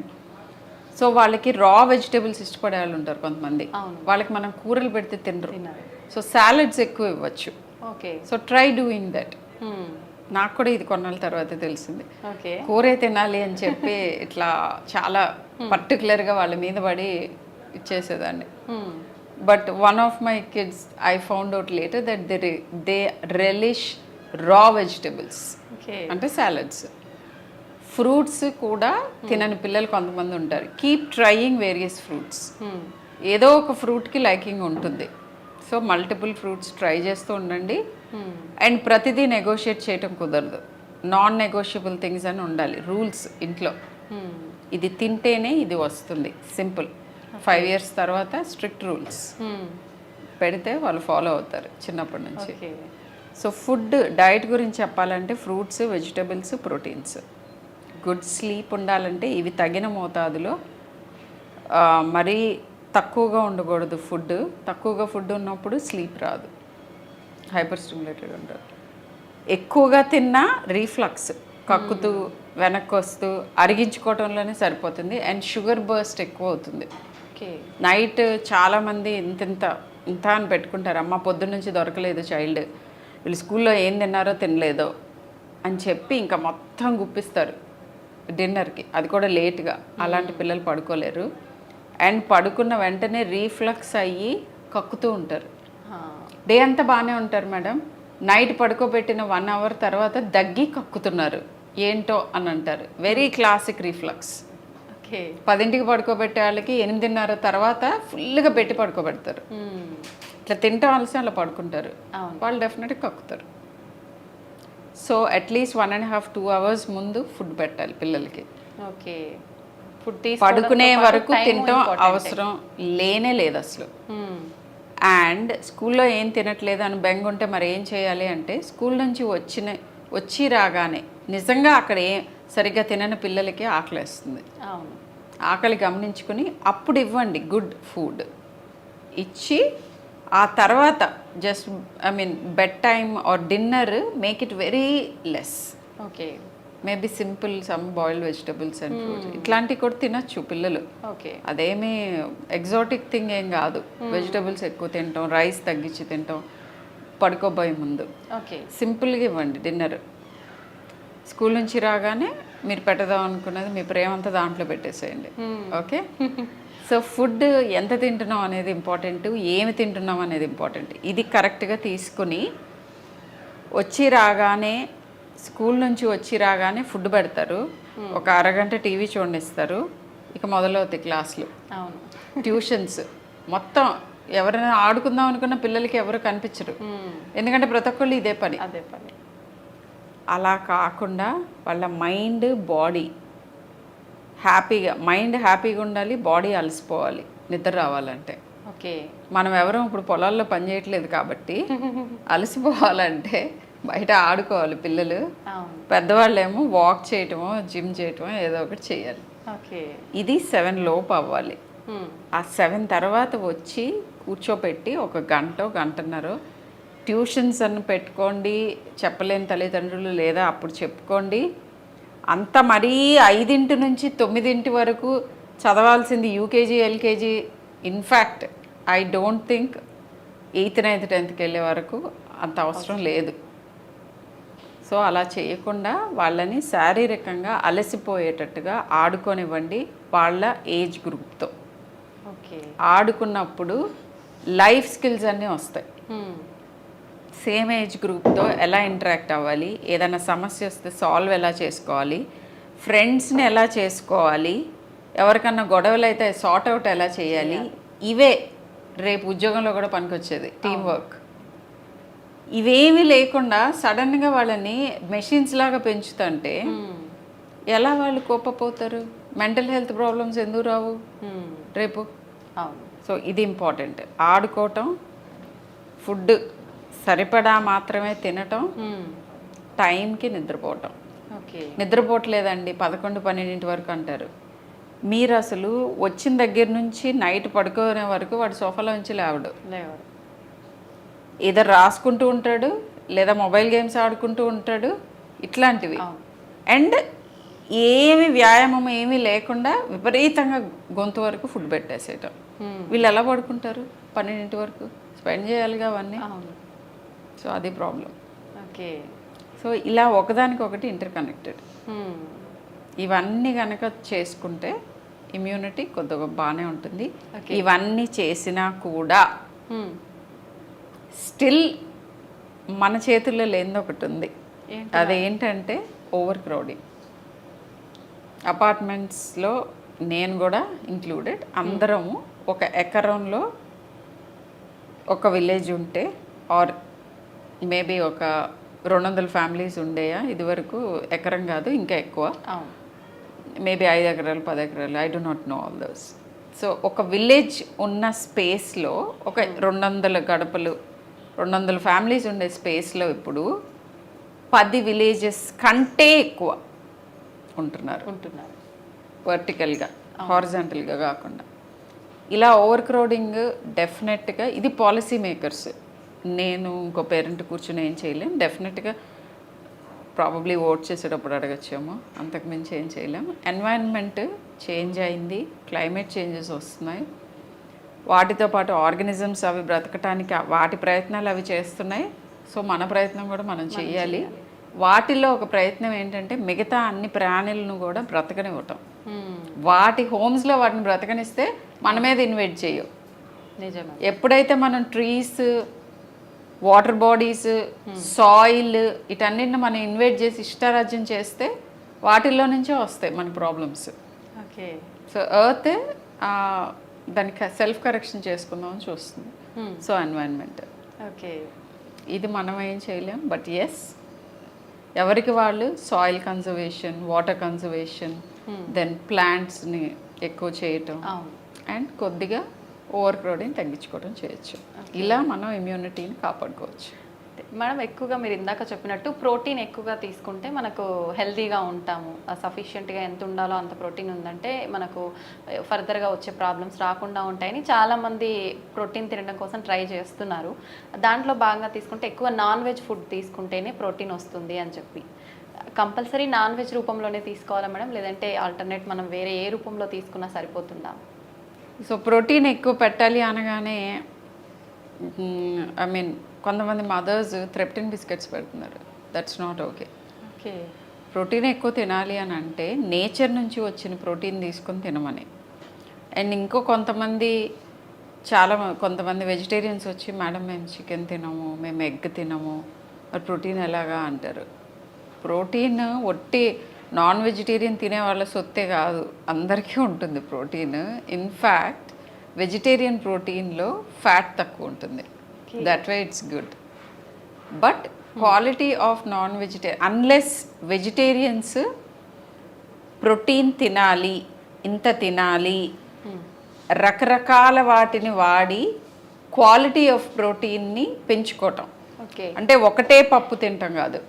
So వాళ్ళకి రా వెజిటబుల్స్ ఇష్టపడే వాళ్ళు ఉంటారు కొంతమంది. వాళ్ళకి మనం కూరలు పెడితే తినరు. సో సాలడ్స్ ఎక్కువ ఇవ్వచ్చు. Okay. So try doing that. నాకు కూడా ఇది కొన్నాళ్ళ తర్వాత తెలిసింది. ఓకే. కూరే తినాలి అని చెప్పి ఇట్లా చాలా పర్టికులర్గా వాళ్ళ మీద పడి ఇచ్చేసేదాన్ని. But one of my kids I found out later that they relish raw vegetables, అంటే సాలడ్స్. ఫ్రూట్స్ కూడా తినని పిల్లలు కొంతమంది ఉంటారు. Keep trying various fruits. ఏదో ఒక ఫ్రూట్కి లైకింగ్ ఉంటుంది. సో మల్టిపుల్ ఫ్రూట్స్ ట్రై చేస్తూ ఉండండి. అండ్ ప్రతిదీ నెగోషియేట్ చేయటం కుదరదు. నాన్ నెగోషియబుల్ థింగ్స్ అని ఉండాలి, రూల్స్ ఇంట్లో. ఇది తింటేనే ఇది వస్తుంది, సింపుల్. 5 years తర్వాత స్ట్రిక్ట్ రూల్స్ పెడితే వాళ్ళు ఫాలో అవుతారు చిన్నప్పటి నుంచి. సో ఫుడ్ డైట్ గురించి చెప్పాలంటే fruits, vegetables, proteins. Good sleep ఉండాలంటే ఇవి తగిన మోతాదులో, మరీ తక్కువగా ఉండకూడదు ఫుడ్. తక్కువగా ఫుడ్ ఉన్నప్పుడు స్లీప్ రాదు, హైపర్ స్టిమ్యులేటెడ్ ఉండదు. ఎక్కువగా తిన్నా రీఫ్లక్స్, కక్కుతూ వెనక్కి వస్తూ అరిగించుకోవటంలోనే సరిపోతుంది. అండ్ షుగర్ బర్స్ట్ ఎక్కువ అవుతుంది. నైట్ చాలామంది ఇంత అని పెట్టుకుంటారు. అమ్మ పొద్దున్న నుంచి దొరకలేదు చైల్డ్, వీళ్ళు స్కూల్లో ఏం తిన్నారో తినలేదో అని చెప్పి ఇంకా మొత్తం గుప్పిస్తారు డిన్నర్కి, అది కూడా లేట్గా. అలాంటి పిల్లలు పడుకోలేరు. అండ్ పడుకున్న వెంటనే రీఫ్లక్స్ అయ్యి కక్కుతూ ఉంటారు. డే అంతా బాగానే ఉంటారు మేడం, నైట్ పడుకోబెట్టిన 1 hour తర్వాత దగ్గి కక్కుతున్నారు, ఏంటో అని అంటారు. Very classic reflux. 10ంటికి పడుకోబెట్టే వాళ్ళకి 8:30 తర్వాత ఫుల్గా పెట్టి పడుకోబెడతారు. ఇట్లా తింటాం ఆలస్యం అలా పడుకుంటారు, వాళ్ళు డెఫినెట్గా కక్కుతారు. సో అట్లీస్ట్ 1.5-2 hours ముందు ఫుడ్ పెట్టాలి పిల్లలకి. ఓకే. పడుకునే వరకు తినటం అవసరం లేనే లేదు అసలు. అండ్ స్కూల్లో ఏం తినట్లేదు అని బెంగ ఉంటే మరి ఏం చేయాలి అంటే, స్కూల్ నుంచి వచ్చి రాగానే నిజంగా అక్కడ సరిగ్గా తినని పిల్లలకి ఆకలిస్తుంది. ఆకలి గమనించుకుని అప్పుడు ఇవ్వండి గుడ్ ఫుడ్ ఇచ్చి, ఆ తర్వాత just bed time are dinner make it very less. Okay. Maybe simple some boiled vegetables and fruits ఇట్లాంటివి కూడా తినచ్చు పిల్లలు. ఓకే. అదేమీ ఎగ్జాటిక్ థింగ్ ఏం కాదు. వెజిటబుల్స్ ఎక్కువ తింటాం, రైస్ తగ్గించి తింటాం పడుకోబోయే ముందు. ఓకే. సింపుల్గా ఇవ్వండి డిన్నర్. స్కూల్ నుంచి రాగానే మీరు పెట్టదాం అనుకున్నది మీ ప్రేమ అంతా దాంట్లో పెట్టేసేయండి. ఓకే. సో ఫుడ్ ఎంత తింటున్నాం అనేది ఇంపార్టెంట్, ఏమి తింటున్నాం అనేది ఇంపార్టెంట్. ఇది కరెక్ట్గా తీసుకుని స్కూల్ నుంచి వచ్చి రాగానే ఫుడ్ పెడతారు, ఒక అరగంట టీవీ చూడనిస్తారు, ఇక మొదలవుతాయి క్లాసులు, ట్యూషన్స్. మొత్తం ఎవరైనా ఆడుకుందాం అనుకున్న పిల్లలకి ఎవరు కనిపించరు, ఎందుకంటే ప్రతి ఒక్కళ్ళు ఇదే పని. అలా కాకుండా వాళ్ళ మైండ్ బాడీ హ్యాపీగా ఉండాలి, బాడీ అలసిపోవాలి నిద్ర రావాలంటే. ఓకే. మనం ఎవరూ ఇప్పుడు పొలాల్లో పని చేయట్లేదు కాబట్టి అలసిపోవాలంటే బయట ఆడుకోవాలి పిల్లలు. పెద్దవాళ్ళేమో వాక్ చేయటమో జిమ్ చేయటమో ఏదో ఒకటి చేయాలి. ఇది 7 లోపు అవ్వాలి. ఆ 7 తర్వాత వచ్చి కూర్చోపెట్టి ఒక గంటన్నర ట్యూషన్స్ అని పెట్టుకోండి. చెప్పలేని తల్లిదండ్రులు లేదా అప్పుడు చెప్పుకోండి. అంత మరీ 5 నుంచి 9 వరకు చదవాల్సింది UKG, LKG. In fact I don't think 8th, 9th, 10th వెళ్ళే వరకు అంత అవసరం లేదు. సో అలా చేయకుండా వాళ్ళని శారీరకంగా అలసిపోయేటట్టుగా ఆడుకోనివ్వండి వాళ్ళ ఏజ్ గ్రూప్తో. ఆడుకున్నప్పుడు లైఫ్ స్కిల్స్ అన్నీ వస్తాయి. సేమ్ ఏజ్ గ్రూప్తో ఎలా ఇంటరాక్ట్ అవ్వాలి, ఏదైనా సమస్య వస్తే సాల్వ్ ఎలా చేసుకోవాలి, ఫ్రెండ్స్ని ఎలా చేసుకోవాలి, ఎవరికన్నా గొడవలు అయితే సార్ట్ అవుట్ ఎలా చేయాలి, ఇవే రేపు ఉద్యోగంలో కూడా పనికొచ్చేది. Team work. ఇవేమీ లేకుండా సడన్గా వాళ్ళని మెషిన్స్ లాగా పెంచుతుంటే ఎలా వాళ్ళు కోపపోతారు? మెంటల్ హెల్త్ ప్రాబ్లమ్స్ ఎందుకు రావు రేపు? అవును. సో ఇది ఇంపార్టెంట్. ఆడుకోవటం, ఫుడ్ సరిపడా మాత్రమే తినటం, టైంకి నిద్రపోవటం. ఓకే. నిద్రపోవట్లేదండి 11-12 వరకు అంటారు. మీరు అసలు వచ్చిన దగ్గర నుంచి నైట్ పడుకునే వరకు వాడు సోఫాలో నుంచి లేవడు. ఏదో రాసుకుంటూ ఉంటాడు, లేదా మొబైల్ గేమ్స్ ఆడుకుంటూ ఉంటాడు, ఇట్లాంటివి. అండ్ ఏమి వ్యాయామం ఏమీ లేకుండా విపరీతంగా గొంతు వరకు ఫుడ్ పెట్టేసేయటం. వీళ్ళు ఎలా పడుకుంటారు 12 వరకు? స్పెండ్ చేయాలిగా అవన్నీ. సో అది ప్రాబ్లం. ఓకే. సో ఇలా ఒకదానికొకటి ఇంటర్ కనెక్టెడ్. ఇవన్నీ కనుక చేసుకుంటే ఇమ్యూనిటీ కొద్దిగా బాగానే ఉంటుంది. ఇవన్నీ చేసినా కూడా స్టిల్ మన చేతుల్లో లేనిది ఒకటి ఉంది. అదేంటంటే ఓవర్ క్రౌడింగ్. అపార్ట్మెంట్స్లో నేను కూడా ఇంక్లూడెడ్, అందరము ఒక ఎకరంలో ఒక విలేజ్ ఉంటే, ఆర్ మేబీ ఒక 200 ఫ్యామిలీస్ ఉండేయా ఇదివరకు. ఎకరం కాదు, ఇంకా ఎక్కువ, మేబీ 5 ఎకరాలు 10 ఎకరాలు, I do not know all those. So ఒక విలేజ్ ఉన్న స్పేస్లో ఒక 200 గడపలు, 200 ఫ్యామిలీస్ ఉండే స్పేస్లో ఇప్పుడు 10 విలేజెస్ కంటే ఎక్కువ ఉంటున్నారు వర్టికల్గా, హారిజాంటల్గా కాకుండా. ఇలా ఓవర్ క్రౌడింగ్ డెఫినెట్గా ఇది పాలసీ మేకర్స్. నేను ఇంకో పేరెంట్ కూర్చుని ఏం చేయలేం. డెఫినెట్గా ప్రాబబ్లీ ఓట్ చేసేటప్పుడు అడగచ్చేమో, అంతకుమించి ఏం చేయలేం. ఎన్వైరన్మెంట్ చేంజ్ అయింది, క్లైమేట్ చేంజెస్ వస్తున్నాయి, వాటితో పాటు ఆర్గానిజమ్స్ అవి బ్రతకటానికి వాటి ప్రయత్నాలు అవి చేస్తున్నాయి. సో మన ప్రయత్నం కూడా మనం చేయాలి. వాటిలో ఒక ప్రయత్నం ఏంటంటే మిగతా అన్ని ప్రాణులను కూడా బ్రతకనివ్వటం. వాటి హోమ్స్లో వాటిని బ్రతకనిస్తే మన మీద ఇన్వైట్ చేయవు. నిజమే. ఎప్పుడైతే మనం ట్రీస్, వాటర్ బాడీస్, సాయిల్ వీటన్నిటిని మనం ఇన్వైట్ చేసి ఇష్టారాజ్యం చేస్తే వాటిల్లో నుంచే వస్తాయి మన ప్రాబ్లమ్స్. ఓకే. సో ఎర్త్ దానికి సెల్ఫ్ కరెక్షన్ చేసుకుందామని చూస్తుంది. So environment. ఓకే. ఇది మనం ఏం చేయలేం. బట్ ఎస్, ఎవరికి వాళ్ళు soil conservation, water conservation, then ప్లాంట్స్ని ఎక్కువ చేయటం, అండ్ కొద్దిగా ఓవర్ క్రౌడింగ్ తగ్గించుకోవడం చేయొచ్చు. ఇలా మనం ఇమ్యూనిటీని కాపాడుకోవచ్చు. మేడం, ఎక్కువగా మీరు ఇందాక చెప్పినట్టు ప్రోటీన్ ఎక్కువగా తీసుకుంటే మనకు హెల్తీగా ఉంటాము. సఫిషియెంట్గా ఎంత ఉండాలో అంత ప్రోటీన్ ఉందంటే మనకు ఫర్దర్గా వచ్చే ప్రాబ్లమ్స్ రాకుండా ఉంటాయని చాలామంది ప్రోటీన్ తినడం కోసం ట్రై చేస్తున్నారు. దాంట్లో భాగంగా తీసుకుంటే ఎక్కువ నాన్ వెజ్ ఫుడ్ తీసుకుంటేనే ప్రోటీన్ వస్తుంది అని చెప్పి, కంపల్సరీ నాన్ వెజ్ రూపంలోనే తీసుకోవాలా మేడం, లేదంటే ఆల్టర్నేట్ మనం వేరే ఏ రూపంలో తీసుకున్నా సరిపోతుందా? సో ప్రోటీన్ ఎక్కువ పెట్టాలి అనగానే ఐ మీన్ కొంతమంది మదర్స్ థ్రెప్టిన్ బిస్కెట్స్ పెడుతున్నారు. That's not okay. Okay. Protein ఎక్కువ తినాలి అని అంటే నేచర్ నుంచి వచ్చిన ప్రోటీన్ తీసుకొని తినమని. అండ్ ఇంకో కొంతమంది వెజిటేరియన్స్ వచ్చి, మేడం మేము చికెన్ తినము, మేము ఎగ్ తినము, మరి ప్రోటీన్ ఎలాగా అంటారు. ప్రోటీన్ ఒట్టి నాన్ వెజిటేరియన్ తినే వాళ్ళ సొత్తే కాదు, అందరికీ ఉంటుంది ప్రోటీన్. ఇన్ఫ్యాక్ట్ వెజిటేరియన్ ప్రోటీన్లో ఫ్యాట్ తక్కువ ఉంటుంది. That way it's good. But quality of non vegetarian, unless vegetarians protein తినాలి, ఇంత తినాలి, రకరకాల వాటిని వాడి క్వాలిటీ ఆఫ్ ప్రోటీన్ని పెంచుకోవటం. అంటే ఒకటే పప్పు తింటాం కాదు,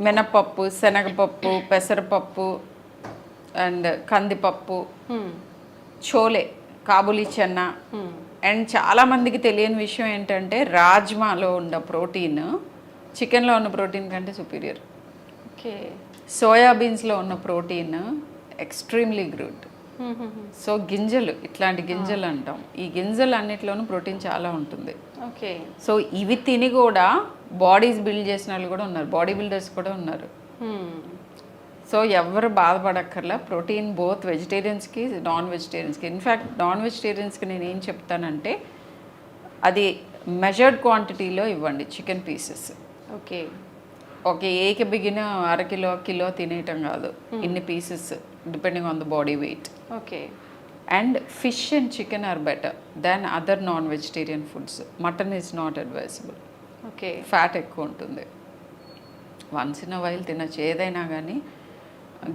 మినపప్పు, శనగపప్పు, పెసరపప్పు, అండ్ కందిపప్పు, చోలే, కాబూలీ చెన్న. అండ్ చాలామందికి తెలియని విషయం ఏంటంటే రాజ్మాలో ఉన్న ప్రోటీన్ చికెన్లో ఉన్న ప్రోటీన్ కంటే సుపీరియర్. ఓకే. సోయాబీన్స్లో ఉన్న ప్రోటీన్ ఎక్స్ట్రీమ్లీ గుడ్. సో గింజలు, ఇట్లాంటి గింజలు అంటాం, ఈ గింజలు అన్నిట్లోనూ ప్రోటీన్ చాలా ఉంటుంది. ఓకే. సో ఇవి తిని కూడా బాడీస్ బిల్డ్ చేసిన వాళ్ళు కూడా ఉన్నారు, బాడీ బిల్డర్స్ కూడా ఉన్నారు. సో ఎవరు బాధపడక్కర్లా. ప్రోటీన్ బోత్ వెజిటేరియన్స్కి, నాన్ వెజిటేరియన్స్కి. ఇన్ఫ్యాక్ట్ నాన్ వెజిటేరియన్స్కి నేను ఏం చెప్తానంటే అది మెజర్డ్ క్వాంటిటీలో ఇవ్వండి చికెన్ పీసెస్. ఓకే. ఓకే, ఏకి బిగిన కిలో తినేయటం కాదు, ఇన్ని pieces depending on the body weight. Okay. And fish and chicken or better than other non vegetarian foods. Mutton is not advisable. Okay. Fat ఎక్కువ ఉంటుంది. వన్స్ ఇన్ వైల్ తినచ్చు ఏదైనా, కానీ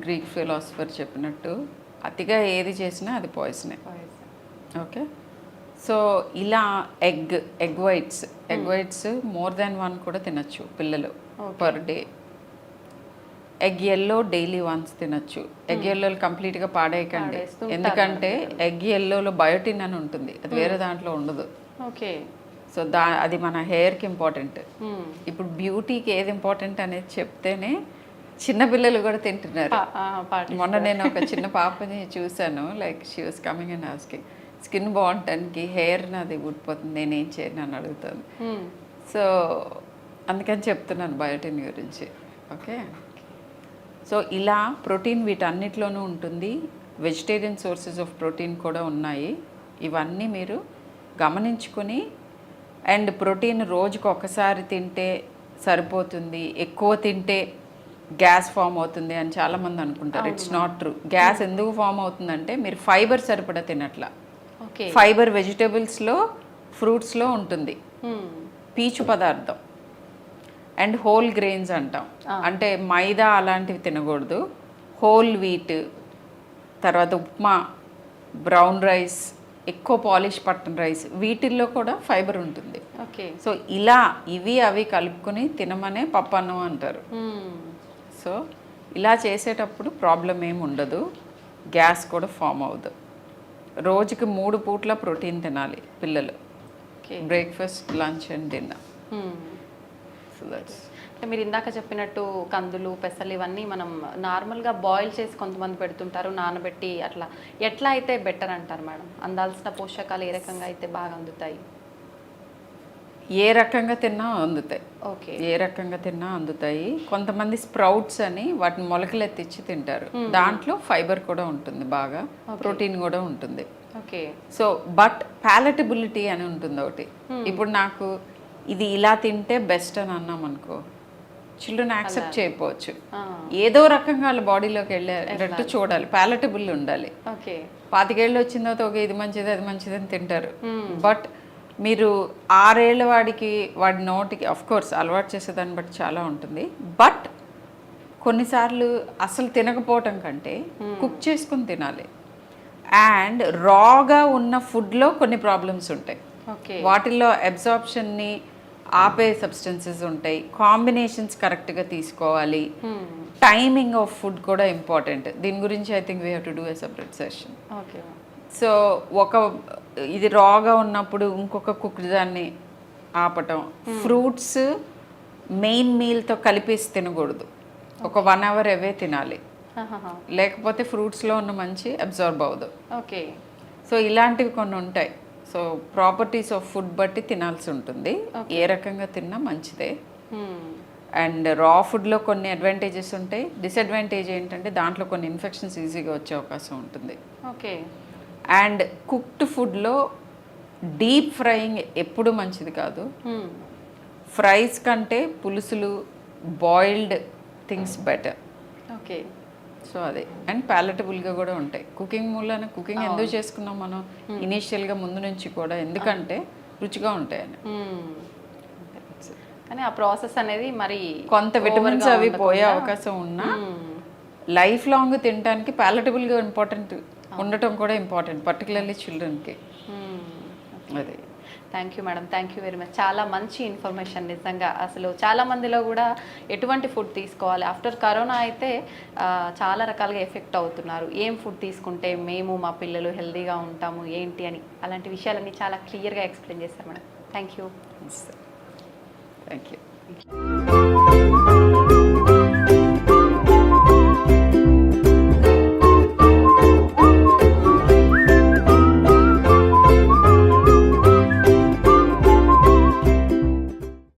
Greek philosopher చెప్పినట్టు అతిగా ఏది చేసినా అది పాయిజనే. ఓకే. సో ఇలా ఎగ్ వైట్స్ మోర్ దాన్ 1 కూడా తినచ్చు పిల్లలు per day. Egg yellow daily once తినచ్చు. ఎగ్ ఎల్లోలు కంప్లీట్గా పాడేయకండి, ఎందుకంటే ఎగ్ ఎల్లోలో బయోటిన్ అని ఉంటుంది, అది వేరే దాంట్లో ఉండదు. ఓకే. సో అది మన హెయిర్కి ఇంపార్టెంట్. ఇప్పుడు బ్యూటీకి ఏది ఇంపార్టెంట్ అనేది చెప్తేనే చిన్నపిల్లలు కూడా తింటున్నారు. మొన్న నేను ఒక చిన్న పాపని చూశాను, like she was coming and asking skin బాగుంటానికి హెయిర్ నాది ఊడిపోతుంది, నేనేం చేయను అని అడుగుతాను. సో అందుకని చెప్తున్నాను బయోటిన్ గురించి. ఓకే. సో ఇలా ప్రోటీన్ వీటన్నిటిలోనూ ఉంటుంది. వెజిటేరియన్ సోర్సెస్ ఆఫ్ ప్రోటీన్ కూడా ఉన్నాయి. ఇవన్నీ మీరు గమనించుకొని, అండ్ ప్రోటీన్ రోజుకు ఒకసారి తింటే సరిపోతుంది, ఎక్కువ తింటే గ్యాస్ ఫామ్ అవుతుంది అని చాలామంది అనుకుంటారు. It's not true. గ్యాస్ ఎందుకు ఫామ్ అవుతుందంటే మీరు ఫైబర్ సరిపడా తినట్లా. ఫైబర్ వెజిటేబుల్స్లో, ఫ్రూట్స్లో ఉంటుంది, పీచు పదార్థం. అండ్ హోల్ గ్రెయిన్స్ అంటాం, అంటే మైదా అలాంటివి తినకూడదు. హోల్ వీట్, తర్వాత ఉప్మా, బ్రౌన్ రైస్, ఎక్కువ పాలిష్ పట్టిన రైస్, వీటిల్లో కూడా ఫైబర్ ఉంటుంది. ఓకే. సో ఇలా ఇవి అవి కలుపుకొని తినమనే పప్పన్నం అంటారు. సో ఇలా చేసేటప్పుడు ప్రాబ్లం ఏమి ఉండదు, గ్యాస్ కూడా ఫామ్ అవ్వదు. రోజుకి 3 పూట్ల ప్రోటీన్ తినాలి పిల్లలు, breakfast, lunch and dinner. So that's. మీరు ఇందాక చెప్పినట్టు కందులు, పెసలు ఇవన్నీ మనం నార్మల్గా బాయిల్ చేసి కొంతమంది పెడుతుంటారు, నానబెట్టి అట్లా. ఎట్లా అయితే బెటర్ అంటారు మేడం? అందాల్సిన పోషకాలు ఏ రకంగా అయితే బాగా అందుతాయి? ఏ రకంగా తిన్నా అందుతాయి. ఓకే. ఏ రకంగా తిన్నా అందుతాయి. కొంతమంది స్ప్రౌట్స్ అని వాటిని మొలకలు ఎత్తిచ్చి తింటారు, దాంట్లో ఫైబర్ కూడా ఉంటుంది, బాగా ప్రోటీన్ కూడా ఉంటుంది. ఓకే. సో బట్ ప్యాలటబిలిటీ అని ఉంటుంది ఒకటి. ఇప్పుడు నాకు ఇది ఇలా తింటే బెస్ట్ అని అన్నాం అనుకో, చిల్డ్రన్ యాక్సెప్ట్ చేయకపోవచ్చు. ఏదో రకంగా వాళ్ళ బాడీలోకి వెళ్ళేటట్టు చూడాలి, ప్యాలటబుల్ ఉండాలి. ఓకే. 25 ఏళ్ళు వచ్చిన తర్వాత ఒక ఇది మంచిది అది మంచిది అని తింటారు. బట్ మీరు 6 ఏళ్ళ వాడి నోటికి ఆఫ్ కోర్స్ అలవాటు చేసేదాన్ని బట్టి చాలా ఉంటుంది. బట్ కొన్నిసార్లు అసలు తినకపోవటం కంటే కుక్ చేసుకుని తినాలి. అండ్ రాగా ఉన్న ఫుడ్లో కొన్ని ప్రాబ్లమ్స్ ఉంటాయి. వాటిల్లో అబ్జార్ప్షన్ని ఆపే సబ్స్టెన్సెస్ ఉంటాయి, కాంబినేషన్స్ కరెక్ట్గా తీసుకోవాలి, టైమింగ్ ఆఫ్ ఫుడ్ కూడా ఇంపార్టెంట్. దీని గురించి I think we have to do a separate session. Okay. So ఇది రాగా ఉన్నప్పుడు ఇంకొక కుక్ దాన్ని ఆపటం. ఫ్రూట్స్ మెయిన్ మీల్తో కలిపేసి తినకూడదు, ఒక 1 hour అవే తినాలి, లేకపోతే ఫ్రూట్స్లో ఉన్న మంచి అబ్జార్బ్ అవ్వదు. ఓకే. సో ఇలాంటివి కొన్ని ఉంటాయి. సో ప్రాపర్టీస్ ఆఫ్ ఫుడ్ బట్టి తినాల్సి ఉంటుంది, ఏ రకంగా తిన్నా మంచిదే. అండ్ రా ఫుడ్లో కొన్ని అడ్వాంటేజెస్ ఉంటాయి, డిసడ్వాంటేజ్ ఏంటంటే దాంట్లో కొన్ని ఇన్ఫెక్షన్స్ ఈజీగా వచ్చే అవకాశం ఉంటుంది. ఓకే. అండ్ కుక్డ్ ఫుడ్లో డీప్ ఫ్రైయింగ్ ఎప్పుడు మంచిది కాదు. ఫ్రైస్ కంటే పులుసులు, boiled things better. Okay. So అదే. అండ్ ప్యాలటబుల్గా కూడా ఉంటాయి. కుకింగ్ మూలన కుకింగ్ ఎందుకు చేసుకున్నాం మనం ఇనీషియల్గా ముందు నుంచి కూడా, ఎందుకంటే రుచిగా ఉంటాయని. కానీ ఆ ప్రాసెస్ అనేది మరి కొంత విటమిన్స్ అవి పోయే అవకాశం ఉన్నా లైఫ్ లాంగ్ తినడానికి ప్యాలటబుల్గా ఉండటం కూడా ఇంపార్టెంట్, పర్టికులర్లీ చిల్డ్రన్కి. అదే. Thank you madam, thank you very much. చాలా మంచి ఇన్ఫర్మేషన్. నిజంగా అసలు చాలా మందిలో కూడా ఎటువంటి ఫుడ్ తీసుకోవాలి, ఆఫ్టర్ కరోనా అయితే చాలా రకాలుగా ఎఫెక్ట్ అవుతున్నారు, ఏం ఫుడ్ తీసుకుంటే మేము మా పిల్లలు హెల్తీగా ఉంటాము ఏంటి అని, అలాంటి విషయాలన్నీ చాలా క్లియర్గా ఎక్స్ప్లెయిన్ చేశారు madam. Thank you. Thank you.